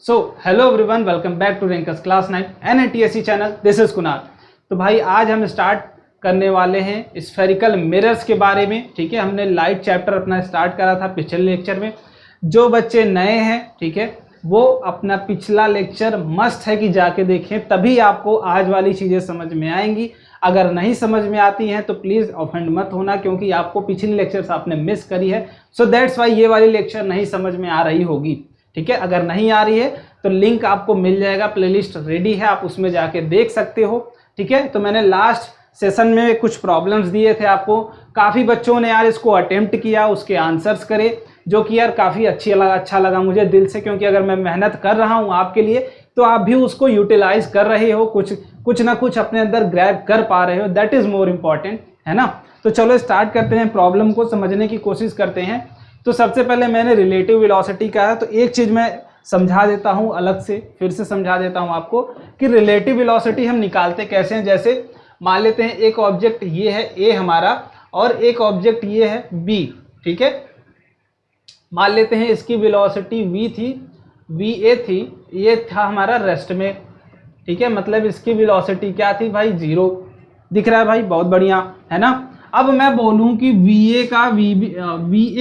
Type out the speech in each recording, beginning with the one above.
So hello everyone, welcome back to rankers class 9 NITSC channel. This is Kunal. तो भाई आज हम स्टार्ट करने वाले हैं स्फेरिकल मिरर्स के बारे में। ठीक है, हमने लाइट चैप्टर अपना स्टार्ट करा था पिछले लेक्चर में। जो बच्चे नए हैं, ठीक है, वो अपना पिछला लेक्चर मस्ट है कि जाके देखें, तभी आपको आज वाली चीज़ें समझ में आएंगी। अगर नहीं समझ में आती हैं तो प्लीज़ ऑफेंड मत होना, क्योंकि आपको पिछली लेक्चर्स आपने मिस करी है। सो दैट्स वाई ये वाली लेक्चर नहीं समझ में आ रही होगी। ठीक है, अगर नहीं आ रही है तो लिंक आपको मिल जाएगा, प्लेलिस्ट रेडी है, आप उसमें जाके देख सकते हो। ठीक है, तो मैंने लास्ट सेशन में कुछ प्रॉब्लम्स दिए थे आपको। काफ़ी बच्चों ने यार इसको अटेम्प्ट किया, उसके आंसर्स करे, जो कि यार काफ़ी अच्छा लगा मुझे दिल से, क्योंकि अगर मैं मेहनत कर रहा हूँ आपके लिए तो आप भी उसको यूटिलाइज कर रहे हो, कुछ ना कुछ अपने अंदर ग्रैब कर पा रहे हो। दैट इज़ मोर इम्पॉर्टेंट, है ना। तो चलो स्टार्ट करते हैं, प्रॉब्लम को समझने की कोशिश करते हैं। तो सबसे पहले मैंने रिलेटिव वेलोसिटी का है, तो एक चीज़ मैं समझा देता हूँ अलग से, फिर से समझा देता हूँ आपको कि रिलेटिव वेलोसिटी हम निकालते कैसे हैं। जैसे मान लेते हैं एक ऑब्जेक्ट ये है ए हमारा, और एक ऑब्जेक्ट ये है बी। ठीक है, मान लेते हैं इसकी वेलोसिटी v थी, va थी, ये था हमारा रेस्ट में। ठीक है, मतलब इसकी वेलोसिटी क्या थी भाई, 0 दिख रहा है भाई, बहुत बढ़िया, है ना। अब मैं बोलूं कि va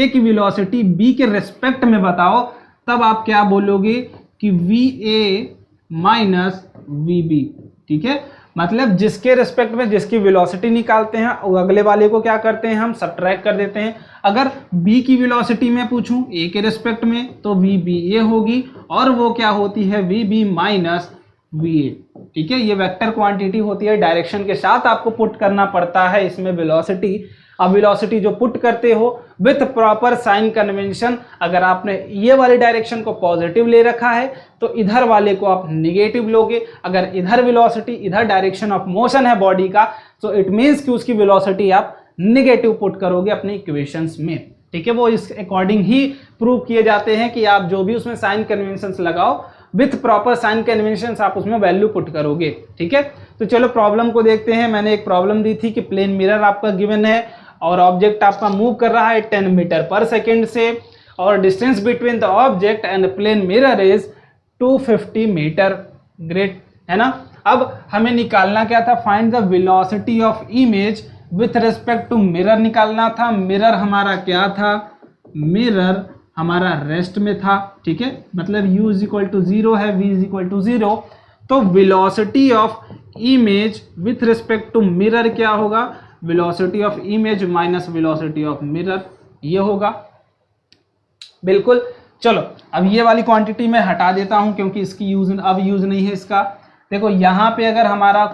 की वेलोसिटी b के रेस्पेक्ट में बताओ, तब आप क्या बोलोगे कि va माइनस vb। ठीक है, मतलब जिसके रेस्पेक्ट में जिसकी वेलोसिटी निकालते हैं और अगले वाले को क्या करते हैं, हम सब्ट्रैक्ट कर देते हैं। अगर b की वेलोसिटी में पूछूं a के रेस्पेक्ट में, तो vba होगी, और वो क्या होती है, vb माइनस va। ठीक है, ये वेक्टर क्वांटिटी होती है, डायरेक्शन के साथ आपको पुट करना पड़ता है इसमें वेलोसिटी। अब वेलोसिटी जो पुट करते हो विथ प्रॉपर साइन कन्वेंशन, अगर आपने ये वाली डायरेक्शन को पॉजिटिव ले रखा है तो इधर वाले को आप निगेटिव लोगे। अगर इधर वेलोसिटी, इधर डायरेक्शन ऑफ मोशन है बॉडी का, तो इट मीन्स कि उसकी वेलोसिटी आप निगेटिव पुट करोगे अपने इक्वेशंस में। ठीक है, वो इस अकॉर्डिंग ही प्रूव किए जाते हैं कि आप जो भी उसमें साइन कन्वेंशंस लगाओ, विथ प्रॉपर साइन कन्वेंशंस आप उसमें वैल्यू पुट करोगे। ठीक है, तो चलो प्रॉब्लम को देखते हैं। मैंने एक प्रॉब्लम दी थी कि प्लेन मिरर आपका गिवन है और ऑब्जेक्ट आपका मूव कर रहा है 10 मीटर पर सेकेंड से, और distance between the object and plane mirror is 250 metre. Great, है ना। अब हमें निकालना क्या था, find the velocity of image with respect to mirror निकालना था। मिरर हमारा क्या था, मिरर हमारा रेस्ट में था। ठीक है, मतलब u इज इक्वल टू 0 है, v इज इक्वल टू 0। तो velocity of image with respect to mirror क्या होगा, velocity of image minus velocity of mirror, ये होगा। बिल्कुल, चलो अब ये वाली क्वांटिटी मैं हटा देता हूं, क्योंकि इसकी अब यूज नहीं है इसका। देखो यहाँ पे अगर हमारा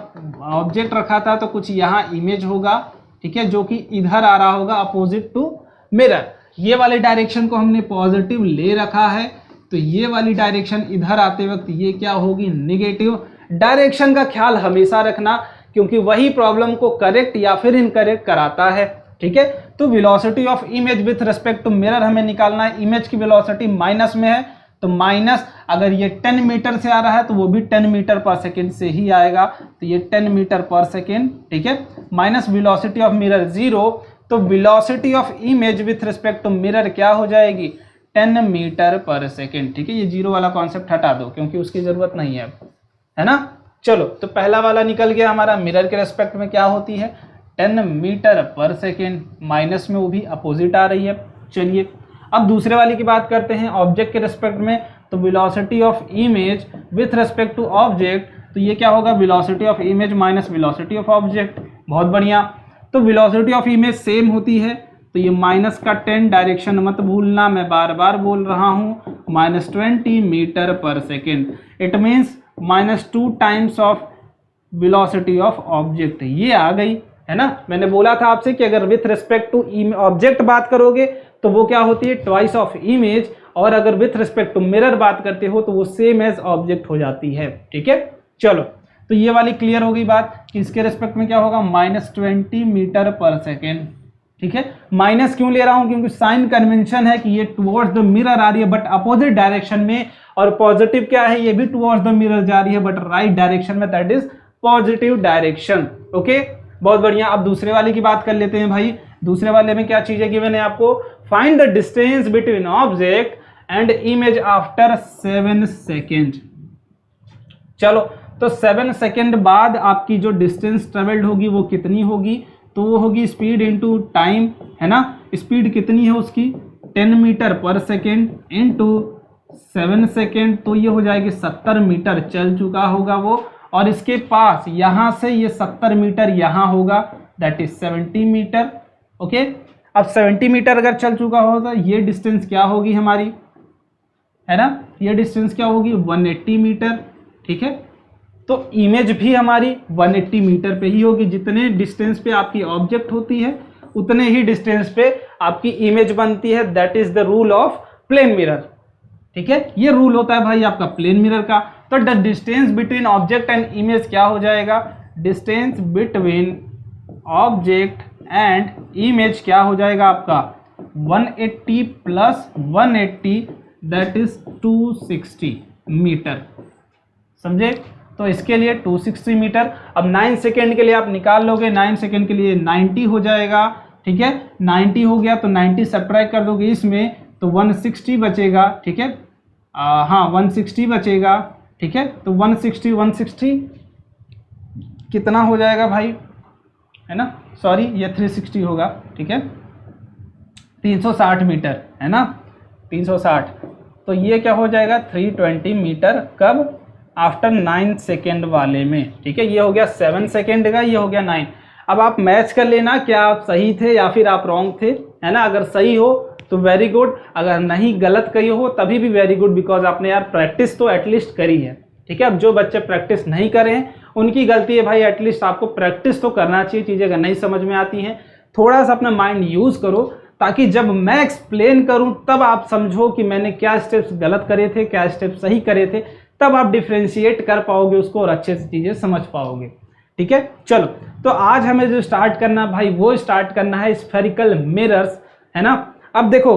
ऑब्जेक्ट रखा था तो कुछ यहाँ इमेज होगा, ठीक है, जो कि इधर आ रहा होगा अपोजिट टू मिरर। ये वाली डायरेक्शन को हमने पॉजिटिव ले रखा है, तो ये वाली डायरेक्शन इधर आते वक्त ये क्या होगी, निगेटिव। डायरेक्शन का ख्याल हमेशा रखना, क्योंकि वही प्रॉब्लम को करेक्ट या फिर इनकरेक्ट कराता है। ठीक है, तो velocity of image with respect to mirror हमें निकालना है। इमेज की वेलोसिटी माइनस में है, तो माइनस, अगर ये 10 मीटर से आ रहा है तो वो भी 10 मीटर पर सेकेंड से ही आएगा, तो ये 10 मीटर पर सेकेंड। ठीक है, माइनस वेलोसिटी ऑफ मिरर 0, तो velocity of image with respect to mirror क्या हो जाएगी, 10 मीटर पर सेकेंड। ठीक है, ये 0 वाला कॉन्सेप्ट हटा दो, क्योंकि उसकी जरूरत नहीं है, है ना। चलो, तो पहला वाला निकल गया हमारा, मिरर के रेस्पेक्ट में क्या होती है, 10 मीटर पर सेकेंड, माइनस में वो भी अपोजिट आ रही है। चलिए अब दूसरे वाली की बात करते हैं, ऑब्जेक्ट के रेस्पेक्ट में। तो velocity of image with respect to object, तो ये क्या होगा, velocity of image minus velocity of object. बहुत बढ़िया, तो वेलोसिटी ऑफ इमेज सेम होती है, तो ये माइनस का 10, डायरेक्शन मत भूलना, मैं बार बार बोल रहा हूँ, माइनस 20 मीटर पर second. It means minus 2 times of velocity of object, ये आ गई, है ना। मैंने बोला था आपसे कि अगर विथ रिस्पेक्ट टू ऑब्जेक्ट बात करोगे तो वो क्या होती है, ट्वाइस ऑफ इमेज, और अगर विथ रिस्पेक्ट टू मिरर बात करते हो तो वो सेम एज ऑब्जेक्ट हो जाती है। ठीक है, चलो, तो ये वाली क्लियर हो गई बात कि इसके रिस्पेक्ट में क्या होगा, माइनस 20 मीटर पर सेकेंड। ठीक है, माइनस क्यों ले रहा हूं, क्योंकि साइन कन्वेंशन है कि ये टुवर्ड्स द मिरर आ रही है, बट अपोजिट डायरेक्शन में, और पॉजिटिव क्या है, ये भी टुवर्ड्स द मिरर जा रही है, बट राइट डायरेक्शन में, that is positive direction. Okay, बहुत बढ़िया। अब दूसरे वाले की बात कर लेते हैं भाई। दूसरे वाले में क्या चीजें गिवन है आपको, find the distance between object and image after 7 second. चलो तो 7 सेकेंड बाद आपकी जो डिस्टेंस ट्रेवल्ड होगी वो कितनी होगी, तो वो होगी स्पीड इनटू टाइम, है ना। स्पीड कितनी है उसकी 10 मीटर पर सेकेंड इनटू 7 सेकेंड, तो ये हो जाएगी 70 मीटर चल चुका होगा वो। और इसके पास यहाँ से ये 70 मीटर यहाँ होगा, दैट इज 70 मीटर। ओके, अब 70 मीटर अगर चल चुका हो तो ये डिस्टेंस क्या होगी हमारी, है ना, ये डिस्टेंस क्या होगी 180 मीटर। ठीक है, तो इमेज भी हमारी 180 मीटर पे ही होगी। जितने डिस्टेंस पे आपकी ऑब्जेक्ट होती है उतने ही डिस्टेंस पे आपकी इमेज बनती है, that is the rule of plane mirror. ठीक है, ये रूल होता है भाई आपका प्लेन मिरर का। तो the distance between object and image क्या हो जाएगा, distance between object and image क्या हो जाएगा आपका 180 प्लस 180 दैट इज 260 मीटर। समझे, तो इसके लिए 260 मीटर। अब 9 सेकेंड के लिए आप निकाल लोगे, 9 सेकेंड के लिए 90 हो जाएगा। ठीक है, 90 हो गया तो 90 सब्ट्रैक्ट कर दोगे इसमें तो 160 बचेगा। ठीक है, हाँ 160 बचेगा। ठीक है, तो 160 कितना हो जाएगा भाई, है ना, सॉरी ये 360 होगा। ठीक है, 360 मीटर, है ना, 360। तो ये क्या हो जाएगा 320 मीटर, कब, आफ्टर 9 सेकेंड वाले में। ठीक है, ये हो गया 7 सेकेंड का, ये हो गया 9। अब आप मैच कर लेना क्या आप सही थे या फिर आप रॉन्ग थे, है ना। अगर सही हो तो वेरी गुड, अगर नहीं गलत कही हो तभी भी वेरी गुड, बिकॉज आपने यार प्रैक्टिस तो एटलीस्ट करी है। ठीक है, अब जो बच्चे प्रैक्टिस नहीं करे हैं उनकी गलती है भाई, एटलीस्ट आपको प्रैक्टिस तो करना चाहिए। चीज़ें अगर नहीं समझ में आती हैं थोड़ा सा अपना माइंड यूज़ करो, ताकि जब मैं एक्सप्लेन करूं तब आप समझो कि मैंने क्या स्टेप्स गलत करे थे, क्या स्टेप्स सही करे थे, तब आप डिफ्रेंशिएट कर पाओगे उसको और अच्छे से चीज़ें समझ पाओगे। ठीक है, चलो तो आज हमें जो स्टार्ट करना भाई वो स्टार्ट करना है स्फेरिकल मिरर्स, है ना। अब देखो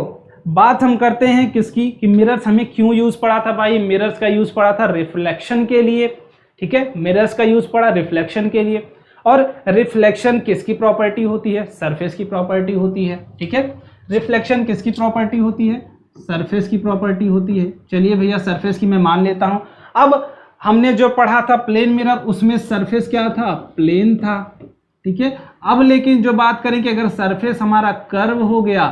बात हम करते हैं किसकी, कि मिरर्स हमें क्यों यूज़ पड़ा था भाई। मिरर्स का यूज़ पड़ा था रिफ्लेक्शन के लिए। ठीक है, मिरर्स का यूज़ पड़ा रिफ्लेक्शन के लिए। और रिफ्लेक्शन किसकी प्रॉपर्टी होती है, सरफेस की प्रॉपर्टी होती है। ठीक है, रिफ्लेक्शन किसकी प्रॉपर्टी होती है, सरफेस की प्रॉपर्टी होती है। चलिए भैया सरफेस की मैं मान लेता हूं। अब हमने जो पढ़ा था प्लेन मिरर, उसमें सरफेस क्या था, प्लेन था। ठीक है, अब लेकिन जो बात करें कि अगर सरफेस हमारा कर्व हो गया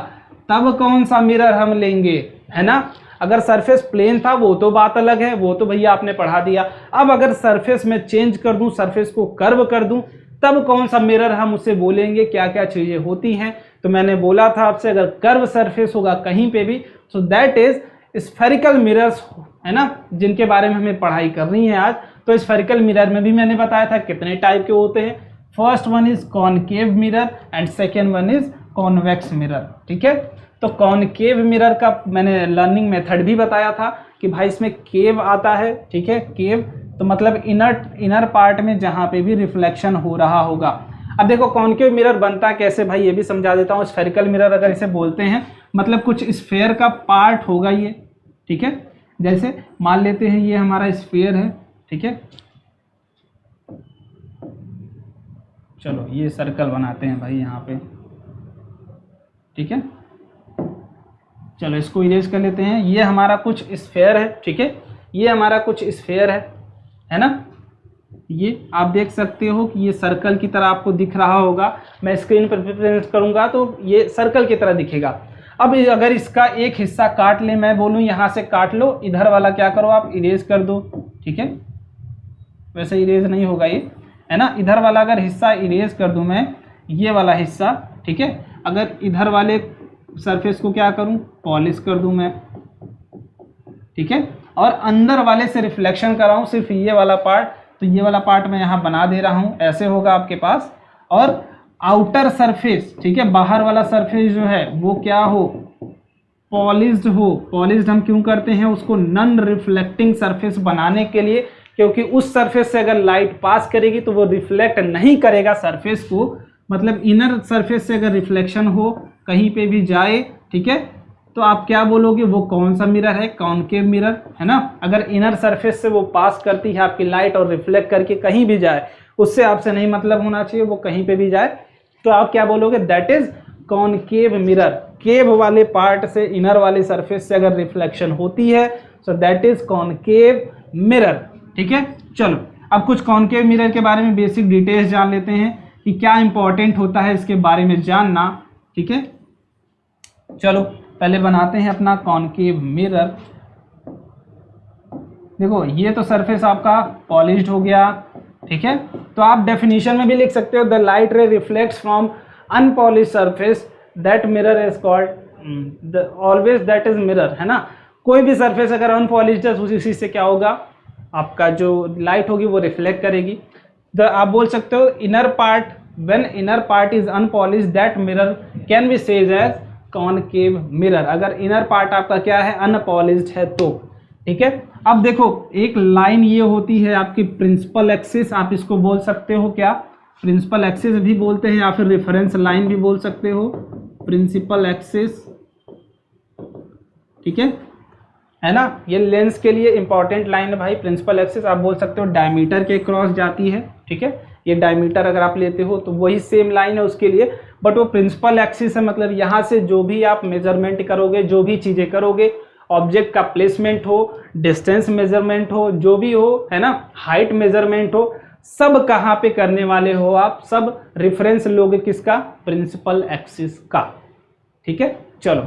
तब कौन सा मिरर हम लेंगे, है ना। अगर सरफेस प्लेन था वो तो बात अलग है, वो तो भैया आपने पढ़ा दिया। अब अगर सरफेस में चेंज कर दूं, सरफेस को कर्व कर दूं, तब कौन सा मिरर हम उसे बोलेंगे, क्या क्या चीजें होती हैं। तो मैंने बोला था आपसे अगर कर्व सरफेस होगा कहीं पे भी, so that is spherical mirrors, है ना, जिनके बारे में हमें पढ़ाई करनी है आज। तो स्फेरिकल मिरर में भी मैंने बताया था कितने टाइप के होते हैं। First one is concave mirror and second one is convex mirror. ठीक है, तो कॉनकेव मिरर का मैंने लर्निंग मेथड भी बताया था कि भाई इसमें केव आता है। ठीक है, केव तो मतलब इनर पार्ट में जहाँ पे भी रिफ्लेक्शन हो रहा होगा। अब देखो कॉनकेव मिरर बनता कैसे भाई ये भी समझा देता हूँ। स्फेरिकल मिरर अगर इसे बोलते हैं मतलब कुछ स्फेयर का पार्ट होगा ये। ठीक है, जैसे मान लेते हैं ये हमारा स्फेयर है। ठीक है, चलो ये सर्कल बनाते हैं भाई यहाँ पे। ठीक है, चलो इसको इरेज कर लेते हैं। ये हमारा कुछ स्फेयर है। ठीक है, ये हमारा कुछ स्फेयर है ना। ये आप देख सकते हो कि ये सर्कल की तरह आपको दिख रहा होगा। मैं स्क्रीन पर प्रेजेंट करूंगा तो ये सर्कल की तरह दिखेगा। अब अगर इसका एक हिस्सा काट ले, मैं बोलूं यहाँ से काट लो, इधर वाला क्या करो आप इरेज कर दो। ठीक है, वैसे इरेज नहीं होगा ये, है ना। इधर वाला अगर हिस्सा इरेज कर दूं मैं, ये वाला हिस्सा, ठीक है, अगर इधर वाले सरफेस को क्या करूं, पॉलिश कर दूं मैं। ठीक है, और अंदर वाले से रिफ्लेक्शन कराऊं सिर्फ ये वाला पार्ट, तो ये वाला पार्ट मैं यहाँ बना दे रहा हूँ, ऐसे होगा आपके पास। और आउटर सरफेस, ठीक है, बाहर वाला सरफेस जो है वो क्या हो, पॉलिश्ड हो। पॉलिश्ड हम क्यों करते हैं उसको, नॉन रिफ्लेक्टिंग सरफेस बनाने के लिए, क्योंकि उस सरफेस से अगर लाइट पास करेगी तो वो रिफ्लेक्ट नहीं करेगा सरफेस को। मतलब इनर सरफेस से अगर रिफ्लेक्शन हो कहीं पे भी जाए, ठीक है, तो आप क्या बोलोगे, वो कौन सा मिरर है, कॉनकेव मिरर, है ना। अगर इनर सरफेस से वो पास करती है आपकी लाइट और रिफ्लेक्ट करके कहीं भी जाए, उससे आपसे नहीं मतलब होना चाहिए, वो कहीं पे भी जाए, तो आप क्या बोलोगे, दैट इज कॉनकेव मिरर, केव वाले पार्ट से इनर वाले सरफेस से अगर रिफ्लेक्शन होती है so that is concave mirror. ठीक है, चलो अब कुछ कॉनकेव मिरर के बारे में बेसिक डिटेल्स जान लेते हैं कि क्या इंपॉर्टेंट होता है इसके बारे में जानना। ठीक है, चलो पहले बनाते हैं अपना कॉनकेव मिरर। देखो ये तो सरफेस आपका पॉलिश्ड हो गया। ठीक है, तो आप डेफिनेशन में भी लिख सकते हो, द लाइट रे reflects from unpolished surface, that mirror is called always that is mirror, है ना। कोई भी सरफेस अगर अनपॉलिश्ड है उसी से क्या होगा, आपका जो लाइट होगी वो रिफ्लेक्ट करेगी। आप बोल सकते हो inner part, when inner part is unpolished that mirror can be said as concave mirror, अगर इनर पार्ट आपका क्या है, अनपॉलिश्ड है तो। ठीक है, अब देखो एक लाइन ये होती है आपकी प्रिंसिपल एक्सिस, आप इसको बोल सकते हो क्या, प्रिंसिपल एक्सिस भी बोलते हैं या फिर रेफरेंस लाइन भी बोल सकते हो, प्रिंसिपल एक्सिस। ठीक है ना, ये लेंस के लिए इंपॉर्टेंट लाइन है भाई प्रिंसिपल एक्सिस। आप बोल सकते हो डायमीटर के क्रॉस जाती है। ठीक है, ये डायमीटर अगर आप लेते हो तो वही सेम लाइन है उसके लिए, बट वो प्रिंसिपल एक्सिस है, मतलब यहाँ से जो भी आप मेजरमेंट करोगे, जो भी चीज़ें करोगे, ऑब्जेक्ट का प्लेसमेंट हो, डिस्टेंस मेजरमेंट हो, जो भी हो, है ना, हाइट मेजरमेंट हो, सब कहाँ पे करने वाले हो आप, सब रेफरेंस लोगे किसका, प्रिंसिपल एक्सिस का। ठीक है, चलो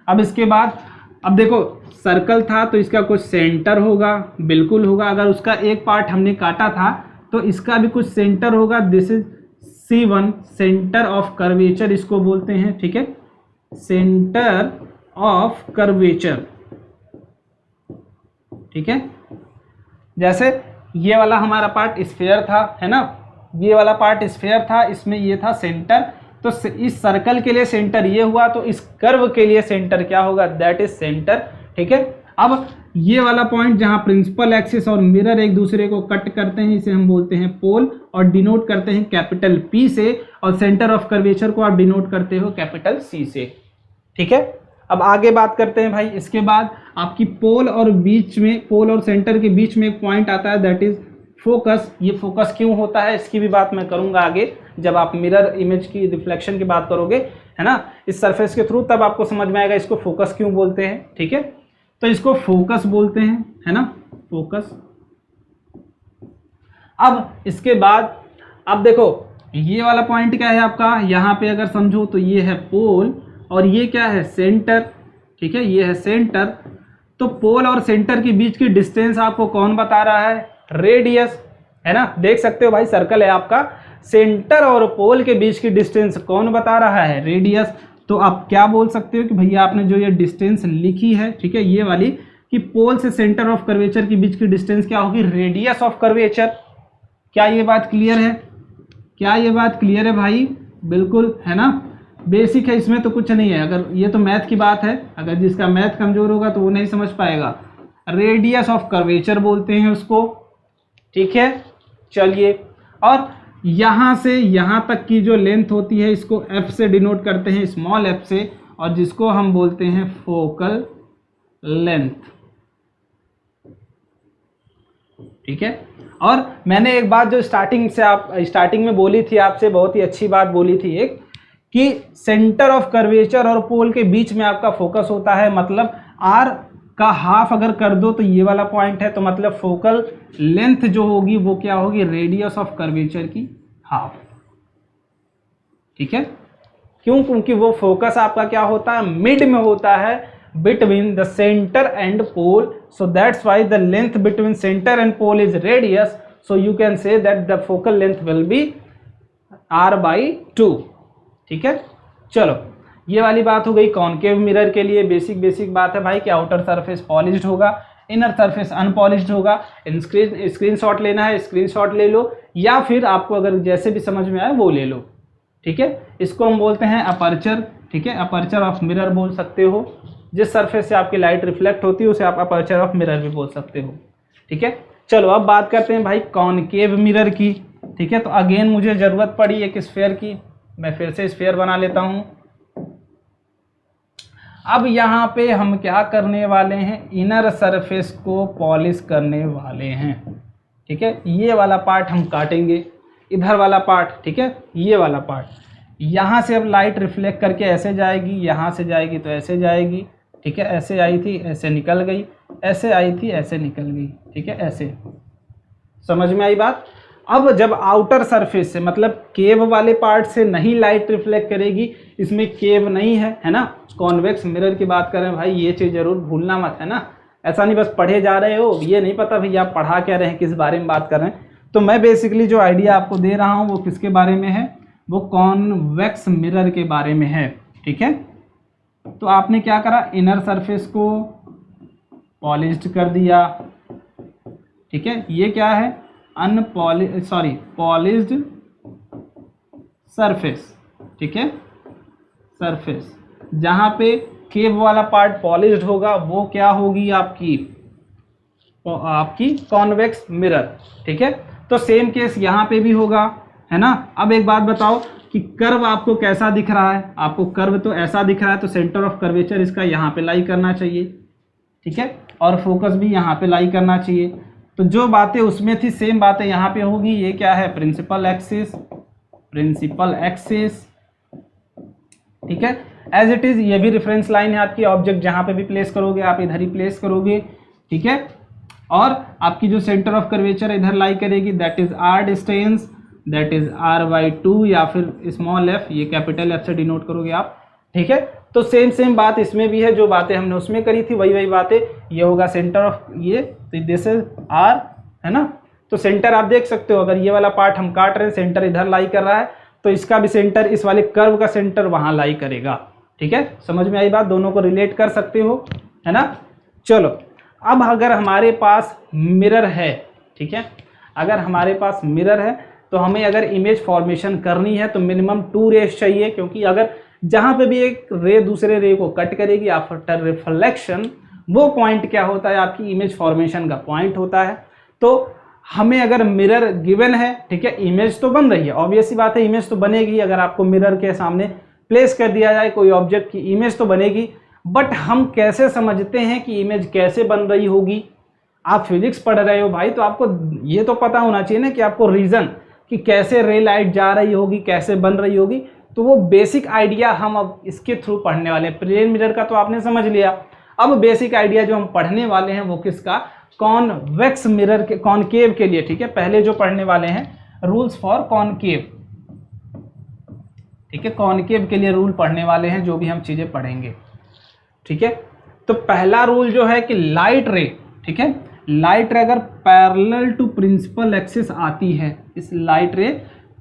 अब इसके बाद अब देखो सर्कल था तो इसका कुछ सेंटर होगा, बिल्कुल होगा। अगर उसका एक पार्ट हमने काटा था तो इसका भी कुछ सेंटर होगा, this is C1, centre of curvature इसको बोलते हैं। ठीक है, सेंटर ऑफ कर्वेचर। ठीक है, जैसे ये वाला हमारा पार्ट स्फीयर था, है ना, ये वाला पार्ट स्फीयर था, इसमें ये था सेंटर, तो इस सर्कल के लिए सेंटर ये हुआ, तो इस कर्व के लिए सेंटर क्या होगा, दैट इज सेंटर। ठीक है, अब ये वाला पॉइंट जहां प्रिंसिपल एक्सिस और मिरर एक दूसरे को कट करते हैं, इसे हम बोलते हैं पोल और डिनोट करते हैं कैपिटल P से, और सेंटर ऑफ कर्वेचर को आप डिनोट करते हो कैपिटल C से। ठीक है, अब आगे बात करते हैं भाई। इसके बाद आपकी पोल और बीच में, पोल और सेंटर के बीच में एक पॉइंट आता है दैट इज फोकस। ये फोकस क्यों होता है इसकी भी बात मैं करूंगा आगे, जब आप मिरर इमेज की रिफ्लेक्शन की बात करोगे, है ना, इस सरफेस के थ्रू, तब आपको समझ में आएगा इसको फोकस क्यों बोलते हैं। ठीक है, तो इसको फोकस बोलते हैं, है ना, फोकस। अब इसके बाद अब देखो ये वाला पॉइंट क्या है आपका, यहाँ पे अगर समझो तो ये है पोल और ये क्या है, सेंटर। ठीक है, ये है सेंटर। तो पोल और सेंटर के बीच की डिस्टेंस आपको कौन बता रहा है, रेडियस, है ना। देख सकते हो भाई सर्कल है आपका, सेंटर और पोल के बीच की डिस्टेंस कौन बता रहा है, रेडियस। तो आप क्या बोल सकते हो कि भैया आपने जो ये डिस्टेंस लिखी है, ठीक है, ये वाली, कि पोल से सेंटर ऑफ कर्वेचर के बीच की डिस्टेंस क्या होगी, रेडियस ऑफ कर्वेचर। क्या ये बात क्लियर है, क्या ये बात क्लियर है भाई, बिल्कुल, है ना, बेसिक है, इसमें तो कुछ नहीं है। अगर ये तो मैथ की बात है, अगर जिसका मैथ कमजोर होगा तो वो नहीं समझ पाएगा। रेडियस ऑफ कर्वेचर बोलते हैं उसको। ठीक है, चलिए, और यहाँ से यहाँ तक की जो लेंथ होती है इसको F से डिनोट करते हैं, स्मॉल f से, और जिसको हम बोलते हैं फोकल लेंथ। ठीक है, और मैंने एक बात जो स्टार्टिंग में बोली थी आपसे, बहुत ही अच्छी बात बोली थी एक, कि सेंटर ऑफ कर्वेचर और पोल के बीच में आपका फोकस होता है, मतलब R का हाफ अगर कर दो तो ये वाला पॉइंट है, तो मतलब फोकल लेंथ जो होगी वो क्या होगी, रेडियस ऑफ कर्वेचर की हाफ। ठीक है, क्यों, क्योंकि वो फोकस आपका क्या होता है, मिड में होता है, between the centre and pole, so that's why the length between centre and pole is radius, so you can say that the focal length will be R/2। ठीक है, चलो ये वाली बात हो गई कॉनकेव मिरर के लिए। बेसिक बात है भाई कि आउटर सरफेस पॉलिश्ड होगा, इनर सरफेस अनपॉलिश्ड होगा। स्क्रीनशॉट लेना है, स्क्रीनशॉट ले लो, या फिर आपको अगर जैसे भी समझ में आए वो ले लो। ठीक है, इसको हम बोलते हैं अपर्चर। ठीक है, अपर्चर ऑफ मिरर बोल सकते हो, जिस सरफेस से आपकी लाइट रिफ्लेक्ट होती है उसे आप अपर्चर ऑफ मिरर भी बोल सकते हो। ठीक है, चलो अब बात करते हैं भाई कॉनकेव मिरर की। ठीक है, तो अगेन मुझे ज़रूरत पड़ी एक स्फीयर की, मैं फिर से स्फीयर बना लेता हूँ। अब यहाँ पे हम क्या करने वाले हैं, इनर सरफेस को पॉलिश करने वाले हैं। ठीक है, ये वाला पार्ट हम काटेंगे, इधर वाला पार्ट, ठीक है, ये वाला पार्ट, यहाँ से अब लाइट रिफ्लेक्ट करके ऐसे जाएगी, यहाँ से जाएगी तो ऐसे जाएगी, ठीक है, ऐसे आई थी ऐसे निकल गई, ऐसे आई थी ऐसे निकल गई, ठीक है, ऐसे। समझ में आई बात। अब जब आउटर सरफेस से मतलब केव वाले पार्ट से नहीं लाइट रिफ्लेक्ट करेगी, इसमें केव नहीं है ना, कॉन्वेक्स मिरर की बात कर रहे हैं भाई, ये चीज़ जरूर भूलना मत, है ना। ऐसा नहीं बस पढ़े जा रहे हो, ये नहीं पता भैया आप पढ़ा क्या रहे हैं, किस बारे में बात कर रहे हैं। तो मैं बेसिकली जो आइडिया आपको दे रहा हूँ वो किसके बारे में है, वो कॉन्वेक्स मिरर के बारे में है, ठीक है। तो आपने क्या करा, इनर सरफेस को पॉलिश्ड कर दिया, ठीक है। ये क्या है, पॉलिश्ड सरफेस, ठीक है, सरफेस। जहाँ पे केव वाला पार्ट पॉलिश्ड होगा वो क्या होगी, आपकी कॉन्वेक्स मिरर, ठीक है। तो सेम केस यहाँ पे भी होगा, है ना। अब एक बात बताओ कि कर्व आपको कैसा दिख रहा है, आपको कर्व तो ऐसा दिख रहा है, तो सेंटर ऑफ कर्वेचर इसका यहाँ पे लाई करना चाहिए, ठीक है, और फोकस भी यहाँ पे लाई करना चाहिए। तो जो बातें उसमें थी सेम बातें यहाँ पे होगी। ये क्या है, प्रिंसिपल एक्सिस, ठीक है, एज इट इज। ये भी रेफरेंस लाइन है आपकी, ऑब्जेक्ट जहाँ पे भी प्लेस करोगे आप इधर ही प्लेस करोगे, ठीक है। और आपकी जो सेंटर ऑफ कर्वेचर इधर लाई करेगी, that is R distance, that is r/2 या फिर स्मॉल f, ये कैपिटल F से डिनोट करोगे आप, ठीक है। तो सेम बात इसमें भी है, जो बातें हमने उसमें करी थी वही बातें। ये होगा सेंटर ऑफ, ये दिस इज r, है ना। तो सेंटर आप देख सकते हो, अगर ये वाला पार्ट हम काट रहे हैं, सेंटर इधर लाई कर रहा है, तो इसका भी सेंटर, इस वाले कर्व का सेंटर वहां लाई करेगा, ठीक है। समझ में आई बात, दोनों को रिलेट कर सकते हो, है ना। चलो, अब अगर हमारे पास मिरर है, ठीक है, अगर हमारे पास मिरर है तो हमें अगर इमेज फॉर्मेशन करनी है तो मिनिमम 2 रेज चाहिए, क्योंकि अगर जहां पे भी एक रे दूसरे रे को कट करेगी आफ्टर रिफ्लेक्शन, वो पॉइंट क्या होता है, आपकी इमेज फॉर्मेशन का पॉइंट होता है। तो हमें अगर मिरर गिवन है, ठीक है, इमेज तो बन रही है, ऑब्वियस सी बात है, इमेज तो बनेगी। अगर आपको मिरर के सामने प्लेस कर दिया जाए कोई ऑब्जेक्ट की, इमेज तो बनेगी। बट हम कैसे समझते हैं कि इमेज कैसे बन रही होगी। आप फिजिक्स पढ़ रहे हो भाई, तो आपको ये तो पता होना चाहिए ना कि आपको रीजन कि कैसे रे लाइट जा रही होगी, कैसे बन रही होगी। तो वो बेसिक आइडिया हम अब इसके थ्रू पढ़ने वाले हैं। प्लेन मिरर का तो आपने समझ लिया, अब बेसिक आइडिया जो हम पढ़ने वाले हैं वो किसका, कॉन्वेक्स मिरर के, कॉनकेव के लिए, ठीक है। पहले जो पढ़ने वाले हैं रूल्स फॉर कॉनकेव, ठीक है, कॉनकेव के लिए रूल पढ़ने वाले हैं, जो भी हम चीजें पढ़ेंगे, ठीक है। तो पहला रूल जो है कि लाइट रे, ठीक है, लाइट रे अगर पैरेलल टू प्रिंसिपल एक्सिस आती है, इस लाइट रे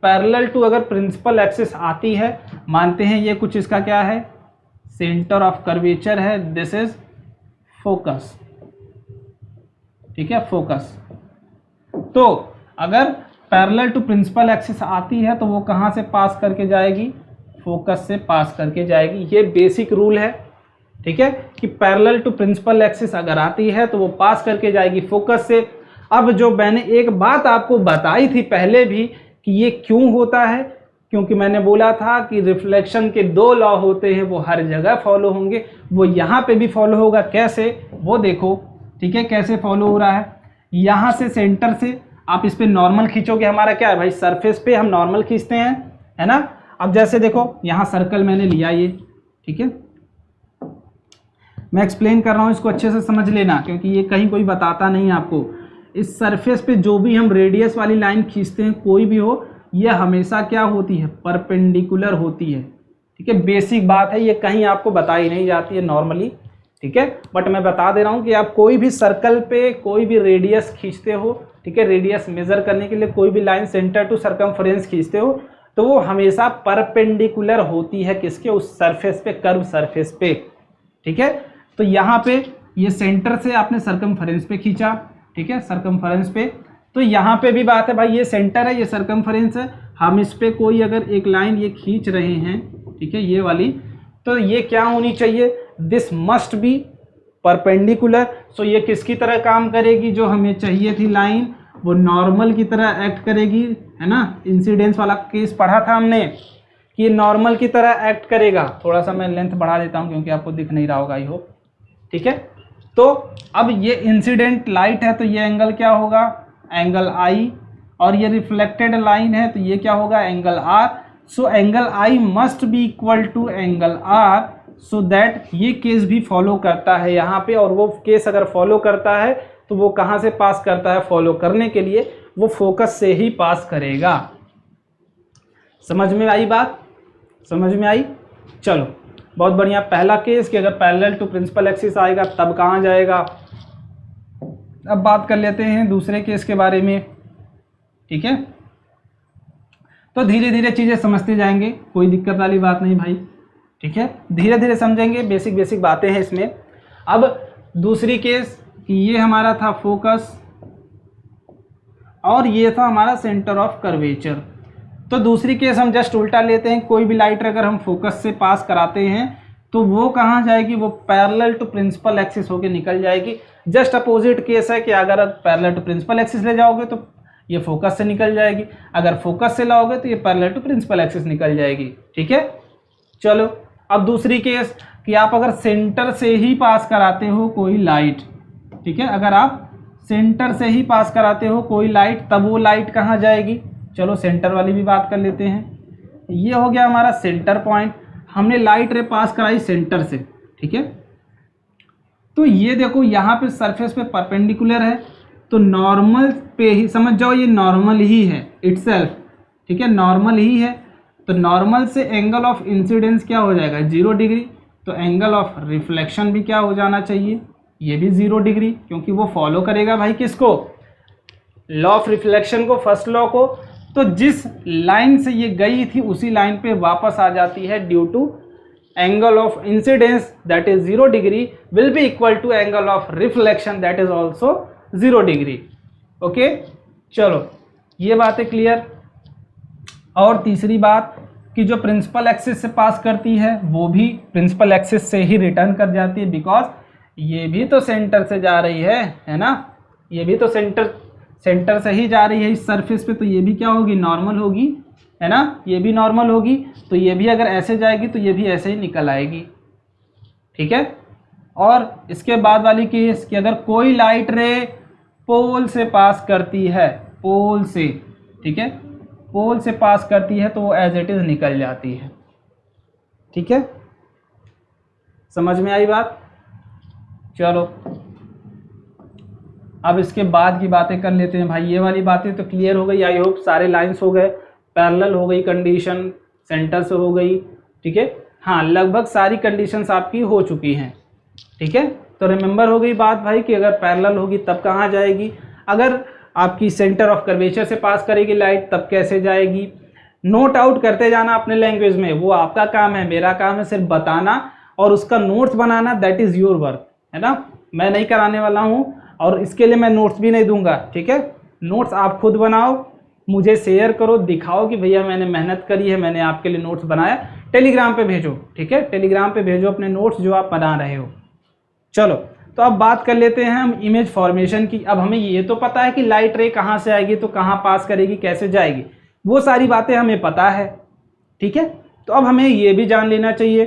पैरेलल टू अगर प्रिंसिपल एक्सिस आती है, मानते हैं ये कुछ इसका क्या है, सेंटर ऑफ कर्वेचर है, दिस इज फोकस, ठीक है, फोकस। तो अगर पैरेलल टू प्रिंसिपल एक्सिस आती है तो वो कहाँ से पास करके जाएगी, फोकस से पास करके जाएगी। ये बेसिक रूल है, ठीक है, कि पैरेलल टू प्रिंसिपल एक्सिस अगर आती है तो वो पास करके जाएगी फोकस से। अब जो मैंने एक बात आपको बताई थी पहले भी कि ये क्यों होता है, क्योंकि मैंने बोला था कि रिफ्लेक्शन के 2 लॉ होते हैं, वो हर जगह फॉलो होंगे, वो यहाँ पे भी फॉलो होगा। कैसे, वो देखो, ठीक है, कैसे फॉलो हो रहा है। यहाँ से सेंटर से आप इस पे नॉर्मल खींचोगे, हमारा क्या है भाई, सरफेस पे हम नॉर्मल खींचते हैं, है ना। अब जैसे देखो यहाँ सर्कल मैंने लिया ये, ठीक है, मैं एक्सप्लेन कर रहा हूँ, इसको अच्छे से समझ लेना, क्योंकि ये कहीं कोई बताता नहीं आपको। इस सरफेस पे जो भी हम रेडियस वाली लाइन खींचते हैं, कोई भी हो, ये हमेशा क्या होती है, परपेंडिकुलर होती है, ठीक है। बेसिक बात है, ये कहीं आपको बताई नहीं जाती है नॉर्मली, ठीक है, बट मैं बता दे रहा हूँ कि आप कोई भी सर्कल पे कोई भी रेडियस खींचते हो, ठीक है, रेडियस मेजर करने के लिए कोई भी लाइन सेंटर टू सर्कमफ्रेंस खींचते हो, तो वो हमेशा परपेंडिकुलर होती है किसके, उस सरफेस पे, कर्व सरफेस पे, ठीक है। तो यहाँ पे ये सेंटर से आपने सर्कमफ्रेंस पे खींचा, ठीक है, सर्कमफ्रेंस पे। तो यहाँ पे भी बात है भाई, ये सेंटर है, ये सर्कमफ्रेंस है, हम इस पे कोई अगर एक लाइन ये खींच रहे हैं, ठीक है, ये वाली, तो ये क्या होनी चाहिए, दिस मस्ट बी परपेंडिकुलर। सो ये किसकी तरह काम करेगी, जो हमें चाहिए थी लाइन, वो नॉर्मल की तरह एक्ट करेगी, है ना। इंसिडेंस वाला केस पढ़ा था हमने कि ये नॉर्मल की तरह एक्ट करेगा। थोड़ा सा मैं लेंथ बढ़ा देता हूँ क्योंकि आपको दिख नहीं रहा होगा, आई होप, ठीक है। तो अब ये इंसिडेंट लाइट है तो ये एंगल क्या होगा, एंगल आई, और ये रिफ्लेक्टेड लाइन है तो ये क्या होगा, angle R. So angle I must be equal to angle R, so that ये केस भी फॉलो करता है यहाँ पे। और वो केस अगर फॉलो करता है तो वो कहाँ से पास करता है, फॉलो करने के लिए वो फोकस से ही पास करेगा। समझ में आई बात, समझ में आई? चलो बहुत बढ़िया। पहला केस कि अगर पैरेलल टू प्रिंसिपल एक्सिस आएगा तब कहाँ जाएगा। अब बात कर लेते हैं दूसरे केस के बारे में, ठीक है। तो धीरे धीरे चीज़ें समझते जाएंगे, कोई दिक्कत वाली बात नहीं भाई, ठीक है। धीरे धीरे समझेंगे, बेसिक बेसिक बातें हैं इसमें। अब दूसरी केस कि ये हमारा था फोकस और ये था हमारा सेंटर ऑफ कर्वेचर। तो दूसरी केस हम जस्ट उल्टा लेते हैं। कोई भी लाइट अगर हम फोकस से पास कराते हैं तो वो कहाँ जाएगी, वो पैरेलल टू प्रिंसिपल एक्सिस होके निकल जाएगी। जस्ट अपोजिट केस है कि अगर पैरेलल टू प्रिंसिपल एक्सिस ले जाओगे तो ये फोकस से निकल जाएगी, अगर फोकस से लाओगे तो ये पैरेलल टू प्रिंसिपल एक्सिस निकल जाएगी, ठीक है। चलो अब दूसरी केस कि आप अगर सेंटर से ही पास कराते हो कोई लाइट, ठीक है, अगर आप सेंटर से ही पास कराते हो कोई लाइट तब वो लाइट कहाँ जाएगी। चलो सेंटर वाली भी बात कर लेते हैं। ये हो गया हमारा सेंटर पॉइंट, हमने लाइट रे पास कराई सेंटर से, ठीक है। तो ये देखो यहाँ पे सरफेस पे परपेंडिकुलर है तो नॉर्मल पे ही समझ जाओ, ये नॉर्मल ही है इटसेल्फ, ठीक है, नॉर्मल ही है। तो नॉर्मल से एंगल ऑफ इंसिडेंस क्या हो जाएगा, 0 डिग्री। तो एंगल ऑफ रिफ्लेक्शन भी क्या हो जाना चाहिए, ये भी 0 डिग्री, क्योंकि वो फॉलो करेगा भाई किसको, लॉ ऑफ रिफ्लेक्शन को, फर्स्ट लॉ को। तो जिस लाइन से ये गई थी उसी लाइन पे वापस आ जाती है due to angle of incidence that is 0 degree will be equal to angle of reflection that is also 0 degree. Okay, चलो ये बात है क्लियर। और तीसरी बात कि जो प्रिंसिपल एक्सिस से पास करती है वो भी प्रिंसिपल एक्सिस से ही रिटर्न कर जाती है, बिकॉज ये भी तो सेंटर से जा रही है ना, ये भी तो सेंटर से ही जा रही है इस सरफेस पे। तो ये भी क्या होगी, नॉर्मल होगी, है ना, ये भी नॉर्मल होगी। तो ये भी अगर ऐसे जाएगी तो ये भी ऐसे ही निकल आएगी, ठीक है। और इसके बाद वाली केस कि अगर कोई लाइट रे पोल से पास करती है, पोल से, ठीक है, पोल से पास करती है तो वो एज इट इज निकल जाती है, ठीक है। समझ में आई बात? चलो अब इसके बाद की बातें कर लेते हैं भाई। ये वाली बातें तो क्लियर हो गई, आई होप सारे लाइंस हो गए, पैरेलल हो गई कंडीशन, सेंटर से हो गई, ठीक है। हाँ, लगभग सारी कंडीशंस आपकी हो चुकी हैं, ठीक है। तो रिमेंबर हो गई बात भाई कि अगर पैरेलल होगी तब कहाँ जाएगी, अगर आपकी सेंटर ऑफ कर्वेचर से पास करेगी लाइट तब कैसे जाएगी। नोट आउट करते जाना अपने लैंग्वेज में, वो आपका काम है, मेरा काम है सिर्फ बताना और उसका notes banana, that is your work, है ना। मैं नहीं कराने वाला हूँ और इसके लिए मैं नोट्स भी नहीं दूंगा, ठीक है। नोट्स आप खुद बनाओ, मुझे शेयर करो, दिखाओ कि भैया मैंने मेहनत करी है, मैंने आपके लिए नोट्स बनाया। टेलीग्राम पे भेजो, ठीक है, टेलीग्राम पे भेजो अपने नोट्स जो आप बना रहे हो। चलो तो अब बात कर लेते हैं हम इमेज फॉर्मेशन की। अब हमें ये तो पता है कि लाइट रे कहाँ से आएगी तो कहाँ पास करेगी, कैसे जाएगी, वो सारी बातें हमें पता है, ठीक है। तो अब हमें ये भी जान लेना चाहिए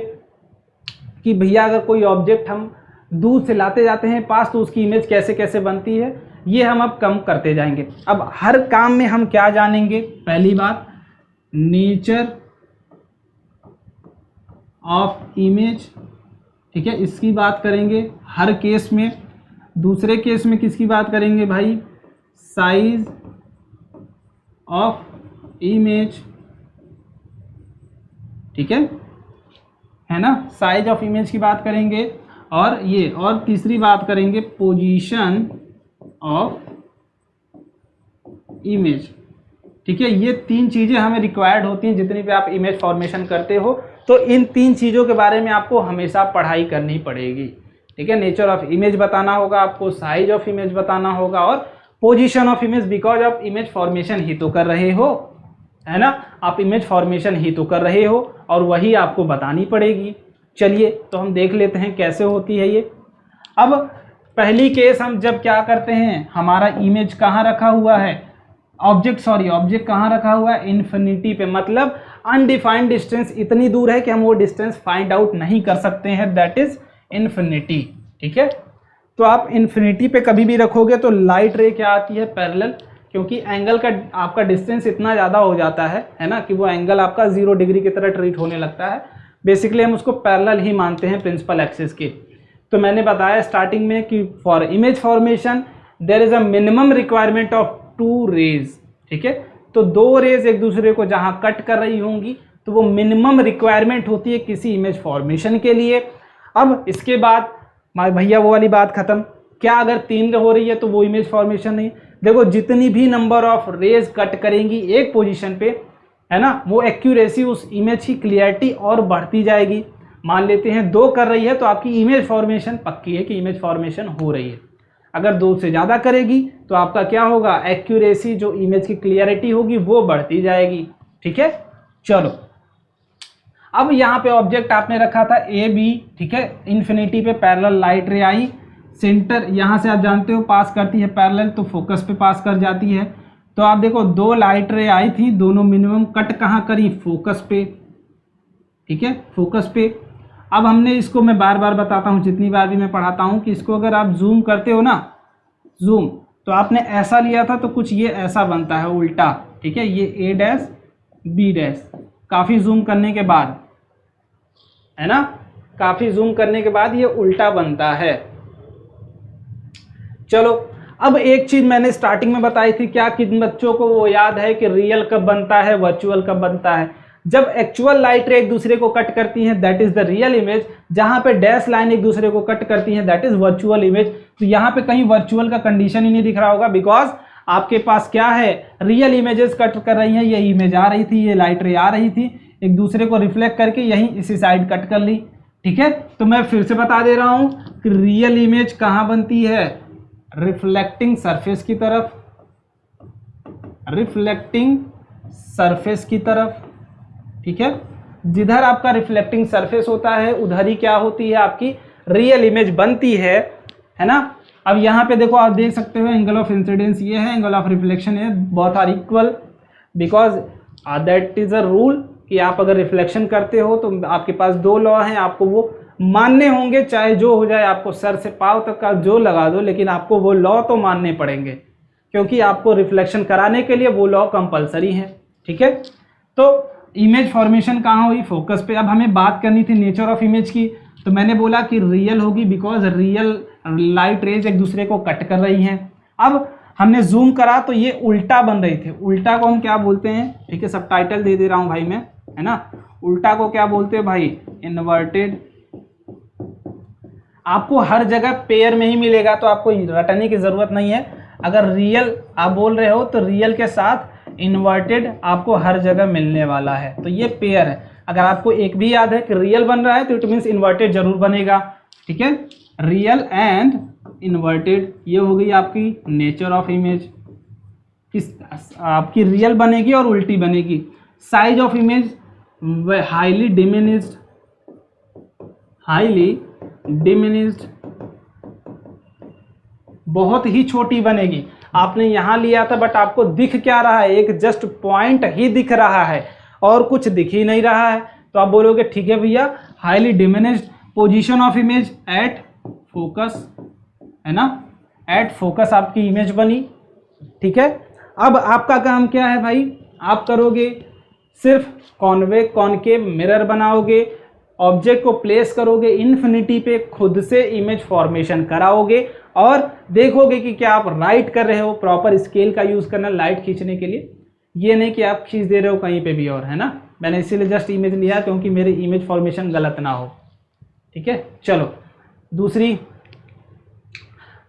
कि भैया अगर कोई ऑब्जेक्ट हम दूर से लाते जाते हैं पास तो उसकी इमेज कैसे कैसे बनती है, ये हम अब कम करते जाएंगे। अब हर काम में हम क्या जानेंगे, पहली बात नेचर ऑफ इमेज, ठीक है, इसकी बात करेंगे हर केस में। दूसरे केस में किसकी बात करेंगे भाई, साइज ऑफ इमेज, ठीक है ना, साइज ऑफ इमेज की बात करेंगे। और ये और तीसरी बात करेंगे पोजीशन ऑफ इमेज, ठीक है। ये तीन चीज़ें हमें रिक्वायर्ड होती हैं जितनी भी आप इमेज फॉर्मेशन करते हो। तो इन तीन चीज़ों के बारे में आपको हमेशा पढ़ाई करनी पड़ेगी, ठीक है। नेचर ऑफ इमेज बताना होगा आपको, साइज ऑफ इमेज बताना होगा और पोजीशन ऑफ इमेज, बिकॉज आप इमेज फॉर्मेशन ही तो कर रहे हो, है ना, आप इमेज फॉर्मेशन ही तो कर रहे हो और वही आपको बतानी पड़ेगी। चलिए तो हम देख लेते हैं कैसे होती है ये। अब पहली केस हम जब क्या करते हैं, हमारा इमेज कहाँ रखा हुआ है, ऑब्जेक्ट कहाँ रखा हुआ है, इन्फिनिटी पे, मतलब अनडिफाइंड डिस्टेंस इतनी दूर है कि हम वो डिस्टेंस फाइंड आउट नहीं कर सकते हैं, दैट इज इन्फिनिटी, ठीक है। तो आप इन्फिनिटी पे कभी भी रखोगे तो लाइट रे क्या आती है, पैरेलल, क्योंकि एंगल का आपका डिस्टेंस इतना ज़्यादा हो जाता है ना, कि वो एंगल आपका 0 डिग्री की तरह ट्रीट होने लगता है। बेसिकली हम उसको पैरेलल ही मानते हैं प्रिंसिपल एक्सिस के। तो मैंने बताया स्टार्टिंग में कि for image formation there is a minimum requirement of 2 rays, ठीक है। तो 2 रेज एक दूसरे को जहाँ कट कर रही होंगी तो वो मिनिमम रिक्वायरमेंट होती है किसी इमेज फॉर्मेशन के लिए। अब इसके बाद भैया वो वाली बात खत्म, क्या अगर 3 हो रही है तो वो इमेज फॉर्मेशन नहीं। देखो जितनी भी नंबर ऑफ रेज कट करेंगी एक पोजीशन पे, है ना, वो एक्यूरेसी उस इमेज की क्लियरिटी और बढ़ती जाएगी। मान लेते हैं 2 कर रही है तो आपकी इमेज फॉर्मेशन पक्की है कि इमेज फॉर्मेशन हो रही है। अगर 2 से ज़्यादा करेगी तो आपका क्या होगा, एक्यूरेसी जो इमेज की क्लियरिटी होगी वो बढ़ती जाएगी, ठीक है। चलो अब यहाँ पे ऑब्जेक्ट आपने रखा था ए बी, ठीक है, इन्फिनिटी पे पैरेलल लाइट रे आई, सेंटर यहाँ से आप जानते हो पास करती है पैरेलल, तो फोकस पे पास कर जाती है। तो आप देखो 2 लाइट रे आई थी, दोनों मिनिमम कट कहाँ करी, फोकस पे, ठीक है, फोकस पे। अब हमने इसको, मैं बार बार बताता हूँ जितनी बार भी मैं पढ़ाता हूँ, कि इसको अगर आप जूम करते हो ना, जूम, तो आपने ऐसा लिया था तो कुछ ये ऐसा बनता है उल्टा, ठीक है, ये ए डैश बी डैश। काफ़ी जूम करने के बाद, है ना, काफ़ी जूम करने के बाद ये उल्टा बनता है। चलो अब एक चीज़ मैंने स्टार्टिंग में बताई थी, क्या किन बच्चों को वो याद है कि रियल कब बनता है, वर्चुअल कब बनता है। जब एक्चुअल लाइट रे एक दूसरे को कट करती हैं that is the real image, जहां पे डैश लाइन एक दूसरे को कट करती हैं दैट इज वर्चुअल इमेज। तो यहाँ पे कहीं वर्चुअल का कंडीशन ही नहीं दिख रहा होगा, बिकॉज आपके पास क्या है, रियल इमेजेस कट कर रही हैं। ये इमेज आ रही थी, ये लाइट रे आ रही थी, एक दूसरे को रिफ्लेक्ट करके यहीं इसी साइड कट कर ली, ठीक है। तो मैं फिर से बता दे रहा हूं कि रियल इमेज कहाँ बनती है, रिफ्लेक्टिंग सरफेस की तरफ, रिफ्लेक्टिंग सरफेस की तरफ, ठीक है। जिधर आपका रिफ्लेक्टिंग सरफेस होता है उधर ही क्या होती है, आपकी रियल इमेज बनती है ना। अब यहाँ पे देखो, आप देख सकते हो एंगल ऑफ इंसिडेंस ये है, एंगल ऑफ रिफ्लेक्शन है, both are equal, because that is a rule कि आप अगर रिफ्लेक्शन करते हो तो आपके पास 2 लॉ हैं, आपको वो मानने होंगे, चाहे जो हो जाए, आपको सर से पाँव तक का जो लगा दो, लेकिन आपको वो लॉ तो मानने पड़ेंगे, क्योंकि आपको रिफ्लेक्शन कराने के लिए वो लॉ कंपलसरी है, ठीक है। तो इमेज फॉर्मेशन कहाँ हुई, फोकस पे। अब हमें बात करनी थी नेचर ऑफ इमेज की, तो मैंने बोला कि रियल होगी, बिकॉज रियल लाइट रेज एक दूसरे को कट कर रही हैं। अब हमने जूम करा तो ये उल्टा बन रही थी, उल्टा को हम क्या बोलते हैं, ठीक है, सब टाइटल दे दे रहा हूँ भाई मैं, है ना। उल्टा को क्या बोलते हैं भाई, इन्वर्टेड। आपको हर जगह पेयर में ही मिलेगा, तो आपको रटने की जरूरत नहीं है। अगर रियल आप बोल रहे हो तो रियल के साथ इन्वर्टेड आपको हर जगह मिलने वाला है, तो ये पेयर है। अगर आपको एक भी याद है कि रियल बन रहा है तो इट मीन्स इन्वर्टेड जरूर बनेगा, ठीक है। रियल एंड इन्वर्टेड, ये हो गई आपकी नेचर ऑफ इमेज। किस आपकी रियल बनेगी और उल्टी बनेगी। Size of image highly diminished, highly diminished, बहुत ही छोटी बनेगी। आपने यहाँ लिया था बट आपको दिख क्या रहा है, एक जस्ट पॉइंट ही दिख रहा है और कुछ दिख ही नहीं रहा है, तो आप बोलोगे ठीक है भैया, highly diminished. Position of image at focus, है ना, एट फोकस आपकी इमेज बनी, ठीक है। अब आपका काम क्या है भाई, आप करोगे सिर्फ कॉनकेव मिरर बनाओगे, ऑब्जेक्ट को प्लेस करोगे इन्फिनिटी पे, खुद से इमेज फॉर्मेशन कराओगे और देखोगे कि क्या आप राइट कर रहे हो। प्रॉपर स्केल का यूज़ करना लाइट खींचने के लिए, ये नहीं कि आप खींच दे रहे हो कहीं पे भी और, है ना। मैंने इसीलिए जस्ट इमेज लिया क्योंकि मेरी इमेज फॉर्मेशन गलत ना हो, ठीक है। चलो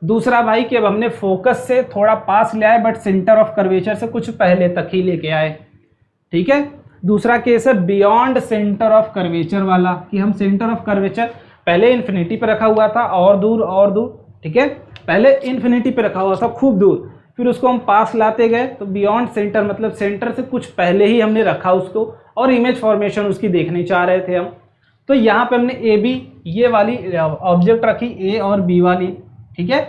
दूसरा भाई कि अब हमने फोकस से थोड़ा पास ले आए बट सेंटर ऑफ कर्वेचर से कुछ पहले तक ही लेके आए, ठीक है। दूसरा केस है बियॉन्ड सेंटर ऑफ कर्वेचर वाला, कि हम सेंटर ऑफ कर्वेचर पहले इन्फिनिटी पे रखा हुआ था और दूर, ठीक है। पहले इन्फिनिटी पे रखा हुआ था खूब दूर, फिर उसको हम पास लाते गए, तो बियॉन्ड सेंटर मतलब सेंटर से कुछ पहले ही हमने रखा उसको और इमेज फॉर्मेशन उसकी देखनी चाह रहे थे हम। तो यहाँ पे हमने ए बी ये वाली ऑब्जेक्ट रखी, ए और बी वाली, ठीक है।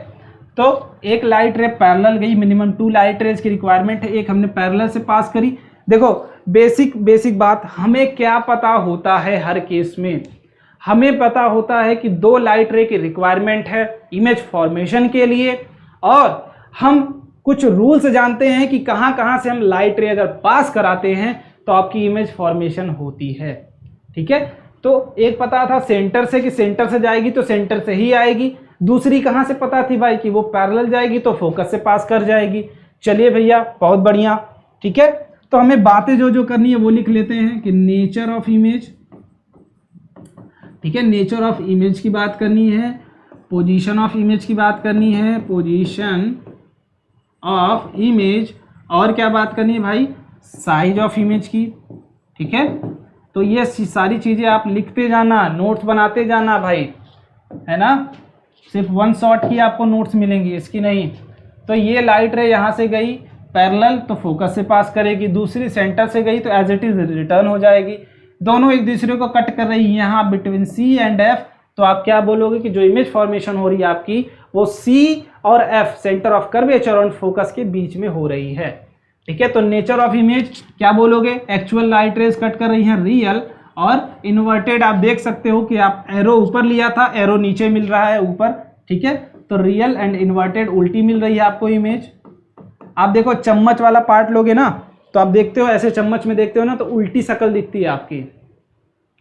तो एक लाइट रे पैरेलल गई, मिनिमम 2 लाइट रेज की रिक्वायरमेंट है, एक हमने पैरेलल से पास करी। देखो बेसिक बात, हमें क्या पता होता है हर केस में, हमें पता होता है कि 2 लाइट रे की रिक्वायरमेंट है इमेज फॉर्मेशन के लिए, और हम कुछ रूल्स जानते हैं कि कहाँ कहाँ से हम लाइट रे अगर पास कराते हैं तो आपकी इमेज फॉर्मेशन होती है। ठीक है, तो एक पता था सेंटर से कि सेंटर से जाएगी तो सेंटर से ही आएगी, दूसरी कहाँ से पता थी भाई कि वो पैरेलल जाएगी तो फोकस से पास कर जाएगी। चलिए भैया बहुत बढ़िया। ठीक है, तो हमें बातें जो जो करनी है वो लिख लेते हैं कि नेचर ऑफ इमेज, ठीक है, नेचर ऑफ इमेज की बात करनी है, पोजीशन ऑफ इमेज की बात करनी है, पोजीशन ऑफ इमेज, और क्या बात करनी है भाई, साइज ऑफ इमेज की। ठीक है, तो ये सारी चीज़ें आप लिखते जाना, नोट्स बनाते जाना भाई, है ना, सिर्फ वन शॉट की आपको नोट्स मिलेंगी, इसकी नहीं। तो ये लाइट रे यहाँ से गई पैरेलल तो फोकस से पास करेगी, दूसरी सेंटर से गई तो एज इट इज रिटर्न हो जाएगी, दोनों एक दूसरे को कट कर रही है यहाँ बिटवीन सी एंड एफ। तो आप क्या बोलोगे कि जो इमेज फॉर्मेशन हो रही है आपकी वो सी और एफ सेंटर ऑफ कर्वेचर और फोकस के बीच में हो रही है। ठीक है, तो नेचर ऑफ इमेज क्या बोलोगे, एक्चुअल लाइट रेज कट कर रही हैं रियल और इन्वर्टेड। आप देख सकते हो कि आप एरो ऊपर लिया था, एरो नीचे मिल रहा है ऊपर। ठीक है, तो रियल एंड इन्वर्टेड उल्टी मिल रही है आपको इमेज। आप देखो चम्मच वाला पार्ट लोगे ना तो आप देखते हो ऐसे चम्मच में देखते हो ना तो उल्टी शक्ल दिखती है आपकी,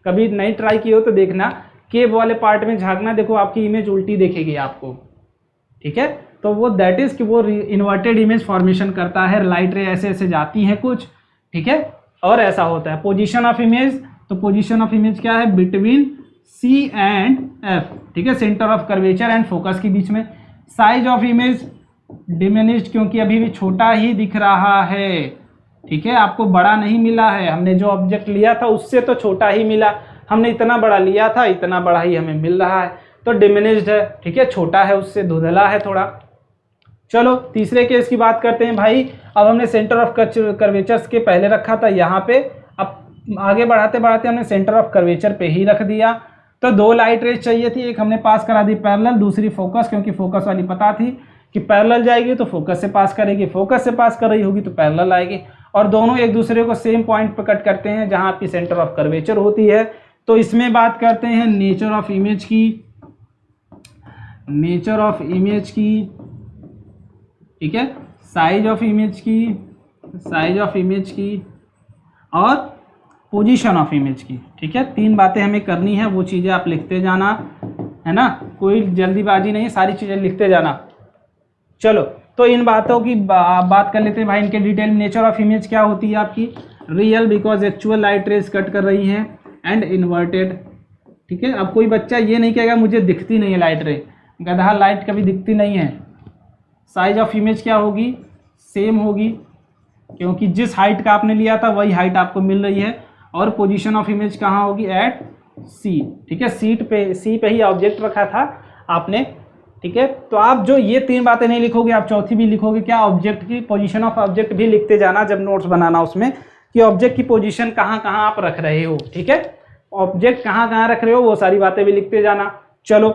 कभी नहीं ट्राई की हो तो देखना, केव वाले पार्ट में झांकना, देखो आपकी इमेज उल्टी दिखेगी आपको। ठीक है, तो वो दैट इज कि वो इन्वर्टेड इमेज फॉर्मेशन करता है, लाइट रे ऐसे ऐसे जाती है कुछ। ठीक है, और ऐसा होता है। पोजीशन ऑफ इमेज, तो पोजीशन ऑफ इमेज क्या है, बिटवीन सी एंड एफ। ठीक है, centre of curvature and focus के बीच में। साइज ऑफ इमेज डिमिनिश्ड, क्योंकि अभी भी छोटा ही दिख रहा है। ठीक है, आपको बड़ा नहीं मिला है, हमने जो ऑब्जेक्ट लिया था उससे तो छोटा ही मिला, हमने इतना बड़ा लिया था इतना बड़ा ही हमें मिल रहा है, तो डिमिनिश्ड है। ठीक है, छोटा है, उससे धुंधला है थोड़ा। चलो तीसरे केस की बात करते हैं भाई। अब हमने सेंटर ऑफ कर्वेचर्स के पहले रखा था यहाँ पे, अब आगे बढ़ाते बढ़ाते हमने सेंटर ऑफ कर्वेचर पे ही रख दिया। तो दो लाइट रेज चाहिए थी, एक हमने पास करा दी पैरेलल, दूसरी फोकस, क्योंकि फोकस वाली पता थी कि पैरेलल जाएगी तो फोकस से पास करेगी, फोकस से पास कर रही होगी तो पैरेलल आएगी, और दोनों एक दूसरे को सेम पॉइंट पर कट करते हैं जहां आपकी सेंटर ऑफ कर्वेचर होती है। तो इसमें बात करते हैं नेचर ऑफ इमेज की, नेचर ऑफ इमेज की, ठीक है, साइज ऑफ इमेज की, साइज ऑफ इमेज की, और पोजीशन ऑफ इमेज की। ठीक है, तीन बातें हमें करनी है, वो चीज़ें आप लिखते जाना, है ना, कोई जल्दीबाजी नहीं, सारी चीज़ें लिखते जाना। चलो तो इन बातों की बात कर लेते हैं भाई, इनके डिटेल। नेचर ऑफ इमेज क्या होती है आपकी, real because actual light rays cut कर रही हैं, एंड इन्वर्टेड। ठीक है, अब कोई बच्चा ये नहीं कहेगा मुझे दिखती नहीं है लाइट रे, गधा, लाइट कभी दिखती नहीं है। साइज ऑफ इमेज क्या होगी, सेम होगी, क्योंकि जिस हाइट का आपने लिया था वही हाइट आपको मिल रही है। और पोजीशन ऑफ इमेज कहाँ होगी, एट सी। ठीक है, सीट पे, सी पे ही ऑब्जेक्ट रखा था आपने। ठीक है, तो आप जो ये तीन बातें नहीं लिखोगे, आप चौथी भी लिखोगे क्या, ऑब्जेक्ट की पोजीशन ऑफ ऑब्जेक्ट भी लिखते जाना जब नोट्स बनाना उसमें, कि ऑब्जेक्ट की पोजीशन कहाँ कहाँ आप रख रहे हो। ठीक है, ऑब्जेक्ट कहाँ कहाँ रख रहे हो वो सारी बातें भी लिखते जाना। चलो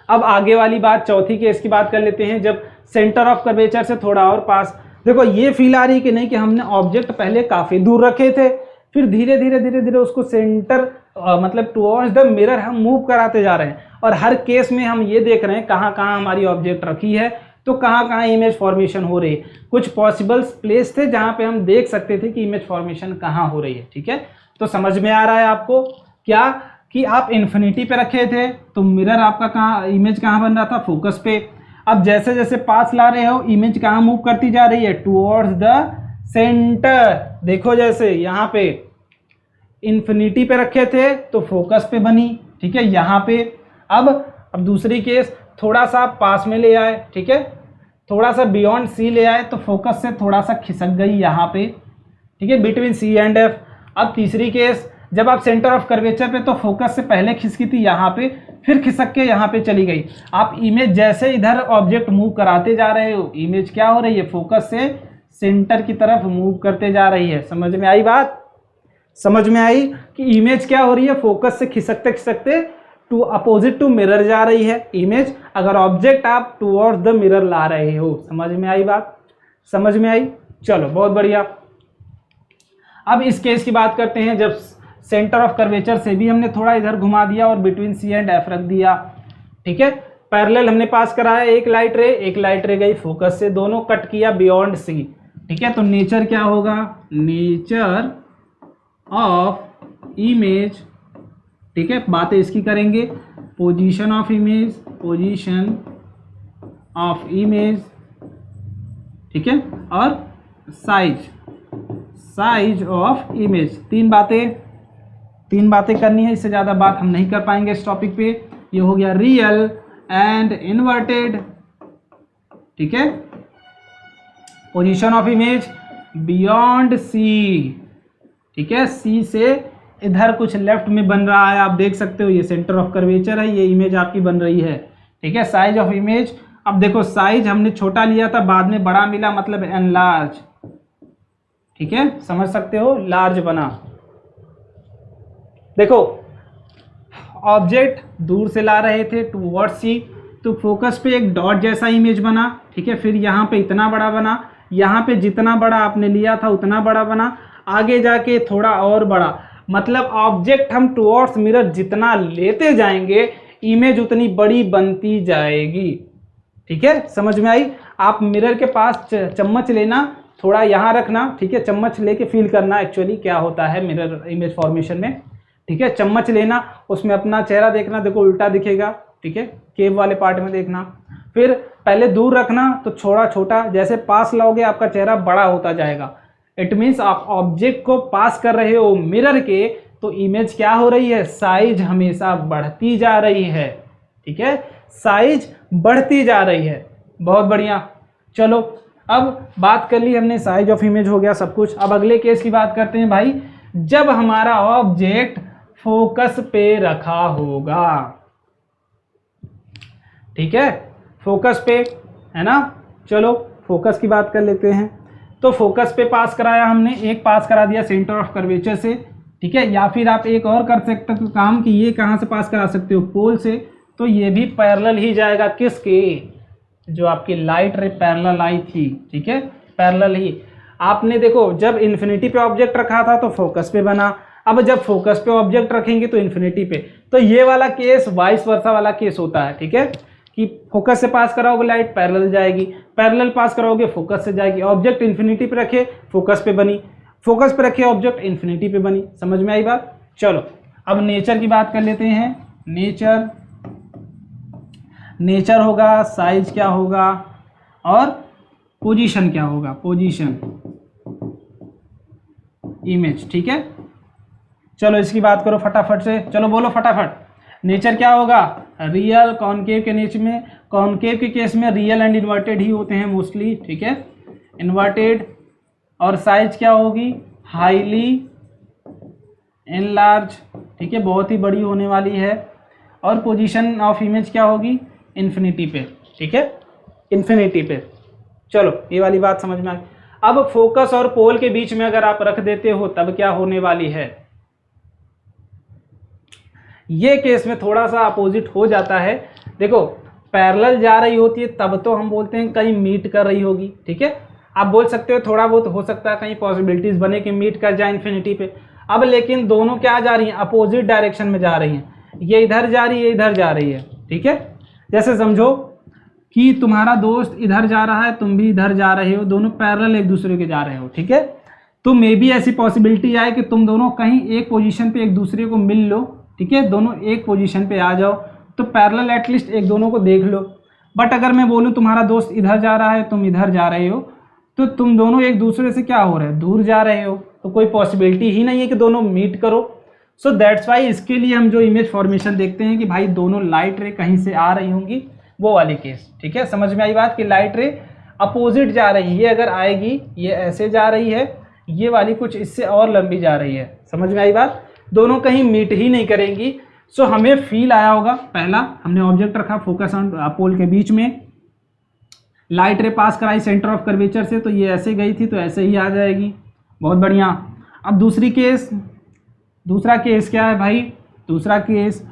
अब आगे वाली बात, चौथी केस की बात कर लेते हैं, जब सेंटर ऑफ कर्वेचर से थोड़ा और पास। देखो ये फील आ रही कि नहीं कि हमने ऑब्जेक्ट पहले काफ़ी दूर रखे थे, फिर धीरे धीरे धीरे धीरे उसको सेंटर मतलब टुवर्ड्स द मिरर हम मूव कराते जा रहे हैं, और हर केस में हम ये देख रहे हैं कहाँ कहाँ हमारी ऑब्जेक्ट रखी है, तो कहाँ कहाँ इमेज फॉर्मेशन हो रही है। कुछ पॉसिबल प्लेस थे जहाँ पे हम देख सकते थे कि इमेज फॉर्मेशन कहाँ हो रही है। ठीक है, तो समझ में आ रहा है आपको क्या, कि आप इन्फिनिटी पे रखे थे तो मिरर आपका कहाँ, इमेज कहाँ बन रहा था, फोकस पे। अब जैसे जैसे पास ला रहे हो इमेज कहाँ मूव करती जा रही है, टुवर्ड्स द सेंटर। देखो जैसे यहाँ पे इन्फिनिटी पे रखे थे तो फोकस पे बनी। ठीक है, यहाँ पे अब दूसरी केस, थोड़ा सा पास में ले आए, ठीक है, थोड़ा सा बियॉन्ड सी ले आए तो फोकस से थोड़ा सा खिसक गई यहाँ पे। ठीक है, बिटवीन सी एंड एफ। अब तीसरी केस, जब आप सेंटर ऑफ कर्वेचर पे तो फोकस से पहले खिसकी थी यहाँ पे, फिर खिसक के यहाँ पे चली गई। आप इमेज जैसे इधर ऑब्जेक्ट मूव कराते जा रहे हो, इमेज क्या हो रही है, फोकस से सेंटर की तरफ मूव करते जा रही है। समझ में आई बात, समझ में आई कि इमेज क्या हो रही है, फोकस से खिसकते खिसकते टू अपोजिट टू मिरर जा रही है इमेज, अगर ऑब्जेक्ट आप टुवर्ड्स द मिरर ला रहे हो। समझ में आई बात, समझ में आई। चलो बहुत बढ़िया। अब इस केस की बात करते हैं, जब सेंटर ऑफ कर्वेचर से भी हमने थोड़ा इधर घुमा दिया और बिटवीन सी एंड एफ रख दिया। ठीक है, पैरेलल हमने पास कराया, एक लाइट रे गई फोकस से, दोनों कट किया बियॉन्ड सी, ठीक है। तो नेचर क्या होगा, नेचर ऑफ इमेज, ठीक है, बातें इसकी करेंगे, position of image, position of image, ठीक है, और साइज ऑफ इमेज। तीन बातें करनी है, इससे ज़्यादा बात हम नहीं कर पाएंगे इस टॉपिक पे। ये हो गया रियल एंड इन्वर्टेड, ठीक है, position of image beyond C, ठीक है, सी से इधर कुछ लेफ्ट में बन रहा है, आप देख सकते हो, ये सेंटर ऑफ कर्वेचर है, ये इमेज आपकी बन रही है, ठीक है। साइज ऑफ इमेज, अब देखो साइज हमने छोटा लिया था, बाद में बड़ा मिला, मतलब एनलार्ज, ठीक है, समझ सकते हो, लार्ज बना। देखो ऑब्जेक्ट दूर से ला रहे थे टूवर्ड्स सी, तो फोकस पे एक डॉट जैसा इमेज बना, ठीक है, फिर यहाँ पे इतना बड़ा बना, यहाँ पे जितना बड़ा आपने लिया था उतना बड़ा बना, आगे जाके थोड़ा और बड़ा, मतलब ऑब्जेक्ट हम टूवर्ड्स मिरर जितना लेते जाएंगे इमेज उतनी बड़ी बनती जाएगी, ठीक है, समझ में आई। आप मिरर के पास चम्मच लेना, थोड़ा यहाँ रखना, ठीक है, चम्मच लेके फील करना एक्चुअली क्या होता है मिरर इमेज फॉर्मेशन में, ठीक है। चम्मच लेना, उसमें अपना चेहरा देखना, देखो उल्टा दिखेगा, ठीक है, केव वाले पार्ट में देखना, फिर पहले दूर रखना तो छोटा छोटा, जैसे पास लाओगे आपका चेहरा बड़ा होता जाएगा। इट मीन्स आप ऑब्जेक्ट को पास कर रहे हो मिरर के, तो इमेज क्या हो रही है, साइज हमेशा बढ़ती जा रही है, ठीक है, साइज बढ़ती जा रही है। बहुत बढ़िया, चलो अब बात कर ली हमने, साइज ऑफ इमेज हो गया सब कुछ। अब अगले केस की बात करते हैं भाई, जब हमारा ऑब्जेक्ट फोकस पे रखा होगा, ठीक है, फोकस पे है ना। चलो फोकस की बात कर लेते हैं। तो फोकस पे पास कराया हमने, एक पास करा दिया सेंटर ऑफ कर्वेचर से, ठीक है, या फिर आप एक और कर सकते हो काम कि ये कहाँ से पास करा सकते हो, पोल से, तो ये भी पैरेलल ही जाएगा, किसके, जो आपकी लाइट रे पैरेलल आई थी, ठीक है, पैरेलल ही। आपने देखो जब इन्फिनिटी पे ऑब्जेक्ट रखा था तो फोकस पे बना, अब जब फोकस पे ऑब्जेक्ट रखेंगे तो इन्फिनिटी पे, तो ये वाला केस वाइस वर्सा वाला केस होता है, ठीक है, कि फोकस से पास कराओगे लाइट पैरेलल जाएगी, पैरेलल पास कराओगे फोकस से जाएगी। ऑब्जेक्ट इन्फिनिटी पे रखे फोकस पे बनी, फोकस पे रखे ऑब्जेक्ट इन्फिनिटी पे बनी। समझ में आई बात। चलो अब नेचर की बात कर लेते हैं। नेचर होगा, साइज क्या होगा और पोजीशन क्या होगा, पोजीशन इमेज, ठीक है। चलो इसकी बात करो फटाफट से, चलो बोलो फटाफट। नेचर क्या होगा, रियल, कॉनकेव के नेचर में, कॉनकेव के केस में रियल एंड इन्वर्टेड ही होते हैं मोस्टली, ठीक है, इन्वर्टेड। और साइज क्या होगी, हाईली एनलार्ज, ठीक है, बहुत ही बड़ी होने वाली है। और पोजीशन ऑफ इमेज क्या होगी, इन्फिनिटी पे, ठीक है, इन्फिनिटी पे। चलो ये वाली बात समझ में आ गई। अब फोकस और पोल के बीच में अगर आप रख देते हो तब क्या होने वाली है, ये केस में थोड़ा सा अपोजिट हो जाता है। देखो पैरेलल जा रही होती है तब तो हम बोलते हैं कहीं मीट कर रही होगी, ठीक है, आप बोल सकते हो थोड़ा बहुत हो सकता है कहीं पॉसिबिलिटीज बने कि मीट कर जाए इन्फिनिटी पे। अब लेकिन दोनों क्या जा रही हैं, अपोजिट डायरेक्शन में जा रही हैं, ये इधर जा रही है, इधर जा रही है, ठीक है। जैसे समझो कि तुम्हारा दोस्त इधर जा रहा है, तुम भी इधर जा रहे हो, दोनों पैरेलल एक दूसरे के जा रहे हो, ठीक है। तो मे बी ऐसी पॉसिबिलिटी आए कि तुम दोनों कहीं एक पोजीशन पे एक दूसरे को मिल लो, ठीक है, दोनों एक पोजीशन पे आ जाओ तो पैरेलल एटलीस्ट एक दोनों को देख लो। बट अगर मैं बोलूँ तुम्हारा दोस्त इधर जा रहा है, तुम इधर जा रहे हो, तो तुम दोनों एक दूसरे से क्या हो रहे हैं, दूर जा रहे हो, तो कोई पॉसिबिलिटी ही नहीं है कि दोनों मीट करो। सो दैट्स वाई इसके लिए हम जो इमेज फॉर्मेशन देखते हैं कि भाई दोनों लाइट रे कहीं से आ रही होंगी, वो वाली केस, ठीक है। समझ में आई बात कि लाइट रे अपोजिट जा रही है, ये अगर आएगी ये ऐसे जा रही है, ये वाली कुछ इससे और लंबी जा रही है। समझ में आई बात, दोनों कहीं मीट ही नहीं करेंगी। सो हमें फील आया होगा, पहला हमने ऑब्जेक्ट रखा फोकस ऑन पोल के बीच में, लाइट रे पास कराई सेंटर ऑफ कर्वेचर से, तो ये ऐसे गई थी तो ऐसे ही आ जाएगी। बहुत बढ़िया। अब दूसरा केस क्या है भाई, दूसरा केस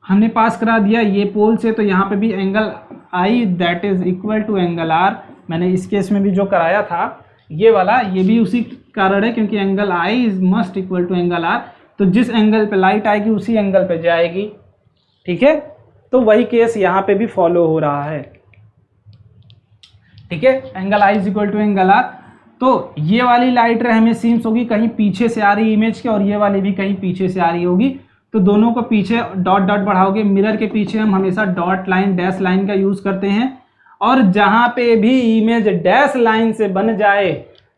हमने पास करा दिया ये पोल से, तो यहाँ पे भी angle I that is equal to angle R. मैंने इस केस में भी जो कराया था ये वाला, ये भी उसी कारण है क्योंकि angle I is must equal to angle R. तो जिस एंगल पे लाइट आएगी उसी एंगल पे जाएगी, ठीक है। तो वही केस यहाँ पे भी फॉलो हो रहा है, ठीक है। Angle I is equal to angle R. तो ये वाली लाइट रे हमें सीम्स होगी कहीं पीछे से आ रही इमेज के, और ये वाली भी कहीं पीछे से आ रही होगी, तो दोनों को पीछे डॉट डॉट बढ़ाओगे। मिरर के पीछे हम हमेशा डॉट लाइन डैश लाइन का यूज करते हैं, और जहां पे भी इमेज डैश लाइन से बन जाए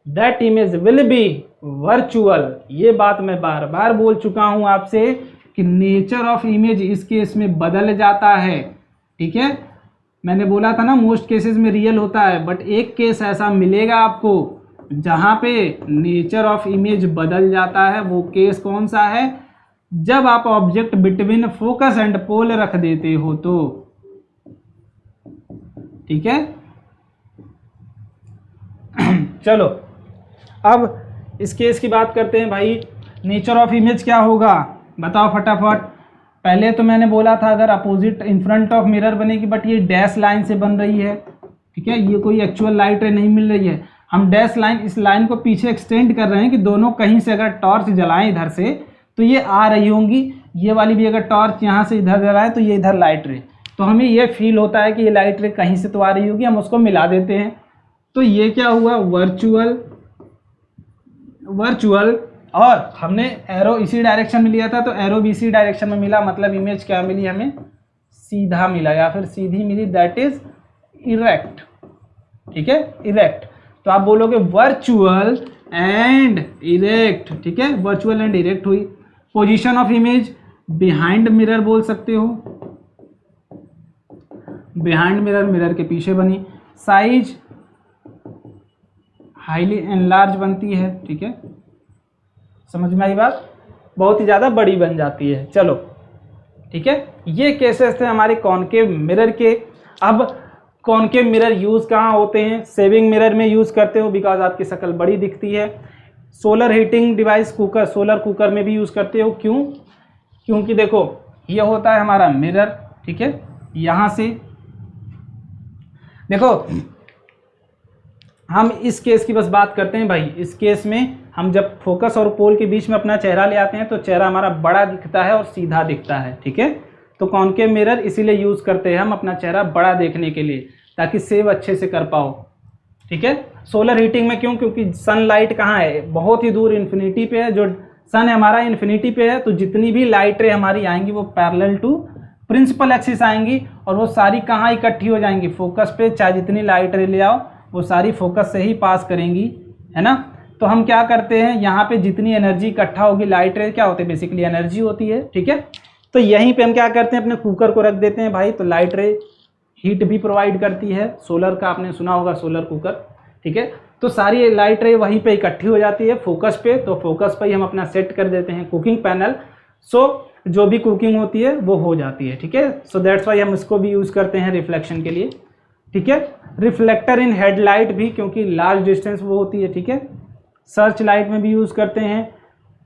that image will be virtual. ये बात मैं बार बार बोल चुका हूं आपसे कि नेचर ऑफ इमेज इस केस में बदल जाता है, ठीक है। मैंने बोला था ना मोस्ट केसेस में रियल होता है, बट एक केस ऐसा मिलेगा आपको जहां पे नेचर ऑफ इमेज बदल जाता है। वो केस कौन सा है? जब आप object between focus and pole रख देते हो तो, ठीक है। चलो अब इस केस की बात करते हैं भाई। नेचर ऑफ इमेज क्या होगा बताओ फटाफट। पहले तो मैंने बोला था अगर opposite in front of mirror बनेगी, बट ये डैश लाइन से बन रही है, ठीक है। ये कोई एक्चुअल लाइट रे नहीं मिल रही है, हम डैश लाइन इस लाइन को पीछे एक्सटेंड कर रहे हैं कि दोनों कहीं से अगर टॉर्च जलाएं इधर से तो ये आ रही होंगी। ये वाली भी अगर टॉर्च यहाँ से इधर जलाए तो ये इधर लाइट रे, तो हमें ये फील होता है कि ये लाइट रे कहीं से तो आ रही होगी, हम उसको मिला देते हैं। तो ये क्या हुआ? वर्चुअल। और हमने एरो इसी डायरेक्शन में लिया था, तो एरो भी इसी डायरेक्शन में मिला, मतलब इमेज क्या मिली हमें? सीधा मिला या फिर सीधी मिली, दैट इज इरेक्ट, ठीक है, इरेक्ट। तो आप बोलोगे वर्चुअल एंड इरेक्ट, ठीक है, वर्चुअल एंड इरेक्ट हुई। Position of image behind mirror बोल सकते हो, बिहाइंड मिरर, मिरर के पीछे बनी। साइज हाईली एनलार्ज बनती है, ठीक है, समझ में आई बात? बहुत ही ज़्यादा बड़ी बन जाती है। चलो ठीक है, ये केसेस थे हमारे कॉनकेव मिरर के। अब कॉनकेव मिरर यूज़ कहाँ होते हैं? सेविंग मिरर में यूज़ करते हो, बिकॉज आपकी शक्ल बड़ी दिखती है। Solar heating device cooker, solar cooker में भी यूज़ करते हो। क्यों? क्योंकि देखो ये होता है हमारा मिरर, ठीक है, यहाँ से देखो हम इस केस की बस बात करते हैं भाई। इस केस में हम जब फोकस और पोल के बीच में अपना चेहरा ले आते हैं तो चेहरा हमारा बड़ा दिखता है और सीधा दिखता है, ठीक है। तो कॉनकेव मिरर इसीलिए यूज़ करते हैं हम अपना चेहरा बड़ा देखने के लिए, ताकि सेव अच्छे से कर पाओ, ठीक है। सोलर हीटिंग में क्यों? क्योंकि सनलाइट कहाँ है? बहुत ही दूर इन्फिनिटी पे है। जो सन हमारा इन्फिनिटी पे है, तो जितनी भी लाइट रे हमारी आएंगी वो पैरेलल टू प्रिंसिपल एक्सिस आएंगी, और वो सारी कहाँ इकट्ठी हो जाएंगी? फोकस पे। चाहे जितनी लाइट रे ले आओ वो सारी फोकस से ही पास करेंगी, है ना। तो हम क्या करते हैं, यहाँ पे जितनी एनर्जी इकट्ठा होगी, लाइट रे क्या होते हैं? बेसिकली एनर्जी होती है, ठीक है। तो यहीं पे हम क्या करते हैं, अपने कुकर को रख देते हैं भाई। तो लाइट रे हीट भी प्रोवाइड करती है, सोलर का आपने सुना होगा, सोलर कुकर, ठीक है। तो सारी लाइट रे वहीं पे इकट्ठी हो जाती है फोकस पे। तो फोकस पे ही हम अपना सेट कर देते हैं कुकिंग पैनल। सो जो भी कुकिंग होती है वो हो जाती है, ठीक है। सो दैट्स वाई हम इसको भी यूज़ करते हैं रिफ्लेक्शन के लिए, ठीक है। रिफ्लेक्टर इन हेडलाइट भी, क्योंकि लार्ज डिस्टेंस वो होती है, ठीक है। सर्च लाइट में भी यूज़ करते हैं,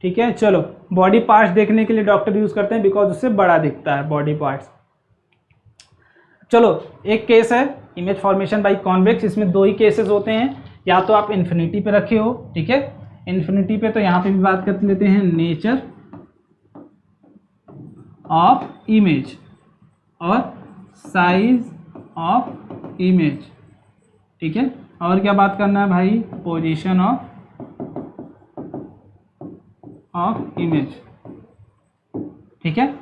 ठीक है। चलो बॉडी पार्ट्स देखने के लिए डॉक्टर यूज़ करते हैं, बिकॉज उससे बड़ा दिखता है बॉडी पार्ट्स। चलो एक केस है इमेज फॉर्मेशन बाई कॉन्वेक्स। इसमें दो ही केसेस होते हैं, या तो आप इन्फिनिटी पे रखे हो, ठीक है, इन्फिनिटी पे, तो यहाँ पे भी बात कर लेते हैं नेचर ऑफ इमेज और साइज ऑफ इमेज, ठीक है। और क्या बात करना है भाई? पोजीशन ऑफ इमेज, ठीक है।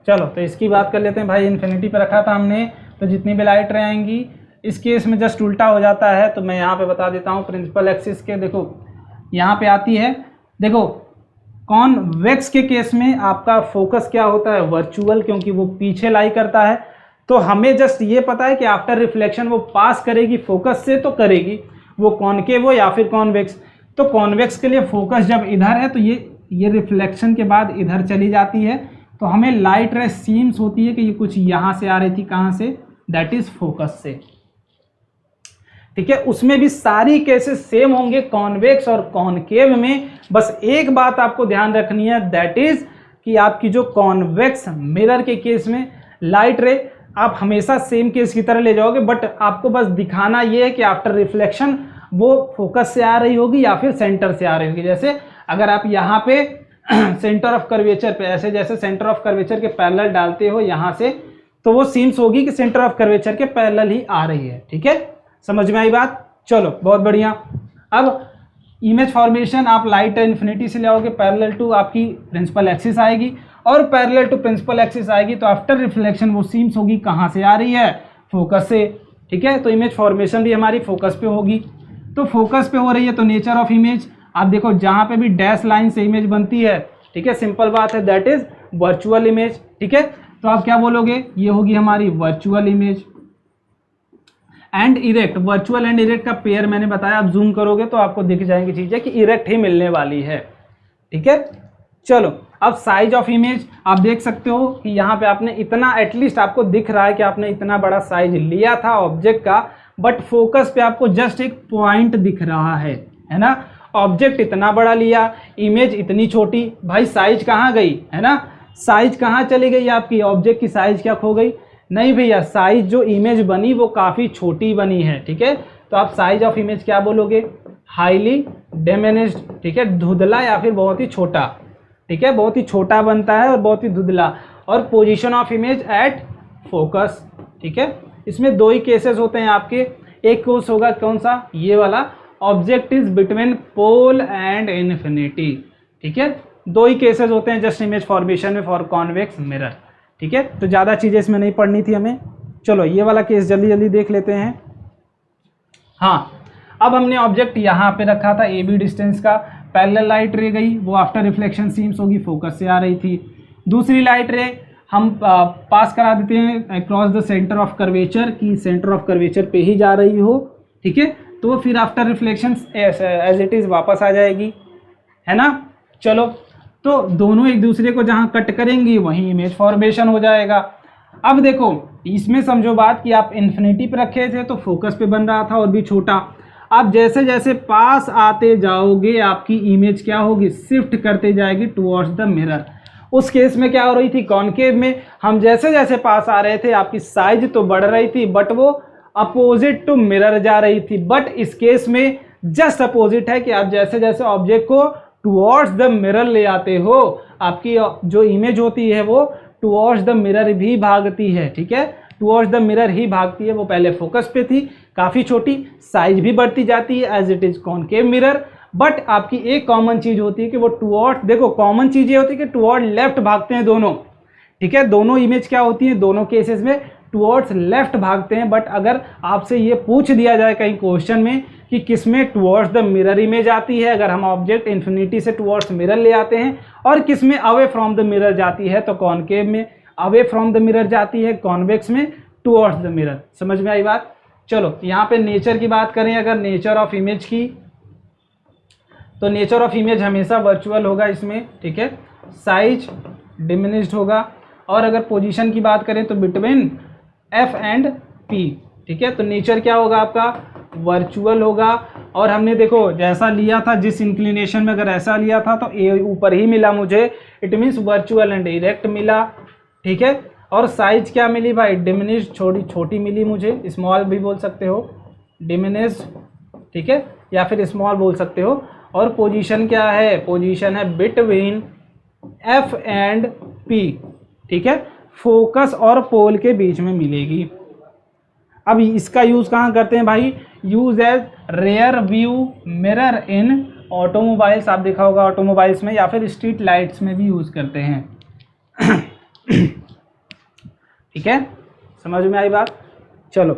चलो तो इसकी बात कर लेते हैं भाई। इन्फिनिटी पे रखा था हमने, तो जितनी भी लाइट रे आएंगी, इस केस में जस्ट उल्टा हो जाता है। तो मैं यहाँ पे बता देता हूँ प्रिंसिपल एक्सिस के। देखो यहाँ पे आती है, देखो कॉन्वेक्स के केस में आपका फोकस क्या होता है? वर्चुअल, क्योंकि वो पीछे लाई करता है। तो हमें जस्ट ये पता है कि आफ्टर रिफ्लेक्शन वो पास करेगी फोकस से, तो करेगी वो कॉनकेव हो या फिर कॉन्वेक्स। तो कॉन्वेक्स के लिए फोकस जब इधर है तो ये रिफ्लेक्शन के बाद इधर चली जाती है, तो हमें लाइट रे सीम्स होती है कि ये कुछ यहाँ से आ रही थी, कहाँ से? दैट इज फोकस से, ठीक है। उसमें भी सारी केसेस सेम होंगे कॉन्वेक्स और कॉनकेव में। बस एक बात आपको ध्यान रखनी है, दैट इज कि आपकी जो कॉन्वेक्स मिरर के केस में लाइट रे आप हमेशा सेम केस की तरह ले जाओगे, बट आपको बस दिखाना ये है कि आफ्टर रिफ्लेक्शन वो फोकस से आ रही होगी या फिर सेंटर से आ रही होगी। जैसे अगर आप यहाँ पे सेंटर ऑफ कर्वेचर पे, ऐसे जैसे सेंटर ऑफ कर्वेचर के पैरेलल डालते हो यहाँ से, तो वो सीम्स होगी कि सेंटर ऑफ कर्वेचर के पैरेलल ही आ रही है। ठीक है, समझ में आई बात? चलो बहुत बढ़िया। अब इमेज फॉर्मेशन आप लाइट इन्फिनिटी से ले आओगे, पैरेलल टू आपकी प्रिंसिपल एक्सिस आएगी, और पैरेलल टू प्रिंसिपल एक्सिस आएगी तो आफ्टर रिफ्लेक्शन वो सीम्स होगी कहाँ से आ रही है? फोकस से। ठीक है, तो इमेज फॉर्मेशन भी हमारी फोकस पे होगी। तो फोकस पे हो रही है तो नेचर ऑफ इमेज, आप देखो जहाँ पे भी डैश लाइन से इमेज बनती है, ठीक है, सिंपल बात है, दैट इज वर्चुअल इमेज। ठीक है, तो आप क्या बोलोगे? ये होगी हमारी virtual image. And erect, virtual and erect का पेयर मैंने बताया, आप जूम करोगे तो आपको दिख जाएंगी चीजें कि इरेक्ट ही मिलने वाली है। ठीक है, चलो अब साइज ऑफ इमेज आप देख सकते हो कि यहाँ पे आपने इतना, एटलीस्ट आपको दिख रहा है कि आपने इतना बड़ा साइज लिया था ऑब्जेक्ट का, बट फोकस पे आपको जस्ट एक पॉइंट दिख रहा है ना। ऑब्जेक्ट इतना बड़ा लिया, इमेज इतनी छोटी, भाई साइज कहाँ गई? है ना, साइज कहाँ चली गई आपकी? ऑब्जेक्ट की साइज क्या खो गई? नहीं भैया, साइज जो इमेज बनी वो काफ़ी छोटी बनी है। ठीक है, तो आप साइज ऑफ इमेज क्या बोलोगे? Highly diminished. ठीक है, धुंधला या फिर बहुत ही छोटा। ठीक है, बहुत ही छोटा बनता है और बहुत ही धुंधला। और position of image at focus. ठीक है, इसमें दो ही केसेस होते हैं आपके। एक केस होगा कौन सा? ये वाला, object is between pole and infinity. ठीक है, दो ही केसेस होते हैं जस्ट इमेज फॉर्मेशन में फॉर कॉन्वेक्स मिरर। ठीक है, तो ज़्यादा चीज़ें इसमें नहीं पढ़नी थी हमें। चलो ये वाला केस जल्दी जल्दी देख लेते हैं। हाँ, अब हमने ऑब्जेक्ट यहाँ पे रखा था ए बी डिस्टेंस का, पैरेलल लाइट रे गई, वो आफ्टर रिफ्लेक्शन सीम्स होगी फोकस से आ रही थी। दूसरी लाइट रे हम पास करा देते हैं across the centre of curvature, की सेंटर ऑफ कर्वेचर पे ही जा रही हो। ठीक है, तो फिर after reflection as it is वापस आ जाएगी, है ना। चलो, तो दोनों एक दूसरे को जहाँ कट करेंगी वहीं इमेज फॉर्मेशन हो जाएगा। अब देखो इसमें समझो बात कि आप इन्फिनिटी पे रखे थे तो फोकस पे बन रहा था और भी छोटा। आप जैसे जैसे पास आते जाओगे आपकी इमेज क्या होगी? शिफ्ट करते जाएगी टुवर्ड्स द मिरर। उस केस में क्या हो रही थी? कॉनकेव में हम जैसे जैसे पास आ रहे थे आपकी साइज तो बढ़ रही थी बट वो अपोजिट टू मिरर जा रही थी। बट इस केस में जस्ट अपोजिट है कि आप जैसे जैसे ऑब्जेक्ट को टुवर्ड्स द मिरर ले आते हो, आपकी जो इमेज होती है वो टुवर्ड्स द मिरर भी भागती है। ठीक है, टुवर्ड्स द मिरर ही भागती है। वो पहले फोकस पे थी, काफ़ी छोटी, साइज भी बढ़ती जाती है as it is concave mirror. But आपकी एक कॉमन चीज़ होती है कि वो टुवर्ड्स, देखो कॉमन चीज़ ये होती है कि टुवर्ड लेफ्ट भागते हैं दोनों। ठीक है, दोनों इमेज क्या होती है? दोनों केसेस में टुवर्ड्स लेफ्ट भागते हैं। बट अगर आपसे ये पूछ दिया जाए कहीं क्वेश्चन में कि किसमें टुवर्ड्स द मिरर इमेज आती है, अगर हम ऑब्जेक्ट इन्फिनिटी से टुवर्ड्स मिरर ले आते हैं, और किसमें अवे फ्रॉम द मिरर जाती है, तो कॉनकेव में अवे फ्रॉम द मिरर जाती है, कॉन्वेक्स में टुवर्ड्स द मिरर। समझ में आई बात? चलो यहाँ पे नेचर की बात करें, अगर नेचर ऑफ इमेज की, तो नेचर ऑफ इमेज हमेशा वर्चुअल होगा इसमें। ठीक है, साइज डिमिनिश्ड होगा। और अगर पोजीशन की बात करें तो बिटवीन एफ एंड पी। ठीक है, तो नेचर क्या होगा आपका? वर्चुअल होगा। और हमने देखो जैसा लिया था, जिस इंक्लिनेशन में अगर ऐसा लिया था तो ए ऊपर ही मिला मुझे, it means virtual and erect मिला। ठीक है, और साइज क्या मिली भाई? डिमिनिश्ड, छोटी छोटी मिली मुझे, स्मॉल भी बोल सकते हो, डिमिनिश्ड। ठीक है, या फिर स्मॉल बोल सकते हो। और पोजीशन क्या है? पोजीशन है बिटवीन एफ एंड पी। ठीक है, फोकस और पोल के बीच में मिलेगी। अब इसका यूज कहाँ करते हैं भाई? Use as rear view mirror in automobiles. आप देखा होगा ऑटोमोबाइल्स में, या फिर स्ट्रीट लाइट्स में भी यूज करते हैं। ठीक है, समझ में आई बात? चलो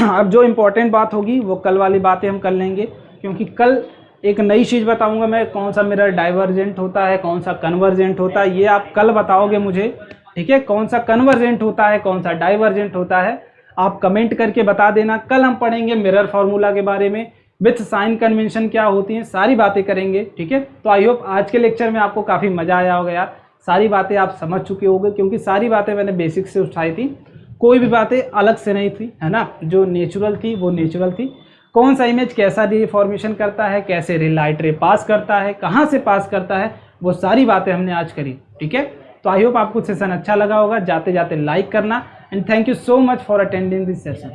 अब जो इम्पोर्टेंट बात होगी वो कल वाली बातें हम कर लेंगे, क्योंकि कल एक नई चीज़ बताऊंगा मैं, कौन सा मिरर डाइवर्जेंट होता है, कौन सा कन्वर्जेंट होता है, ये आप कल बताओगे मुझे। ठीक है, कौन सा कन्वर्जेंट होता है, कौन सा डाइवर्जेंट होता है, आप कमेंट करके बता देना। कल हम पढ़ेंगे मिरर फार्मूला के बारे में, विथ साइन कन्वेंशन क्या होती हैं, सारी बातें करेंगे। ठीक है, तो आई होप आज के लेक्चर में आपको काफ़ी मज़ा आया होगा यार, सारी बातें आप समझ चुके होंगे, क्योंकि सारी बातें मैंने बेसिक से उठाई थी, कोई भी बातें अलग से नहीं थी, है ना। जो नेचुरल थी वो नेचुरल थी। कौन सा इमेज कैसा रिफॉर्मेशन करता है, कैसे लाइट रे पास करता है, कहाँ से पास करता है, वो सारी बातें हमने आज करी। ठीक है, तो आई होप आपको सेशन अच्छा लगा होगा। जाते जाते लाइक करना, and thank you so much for attending this session.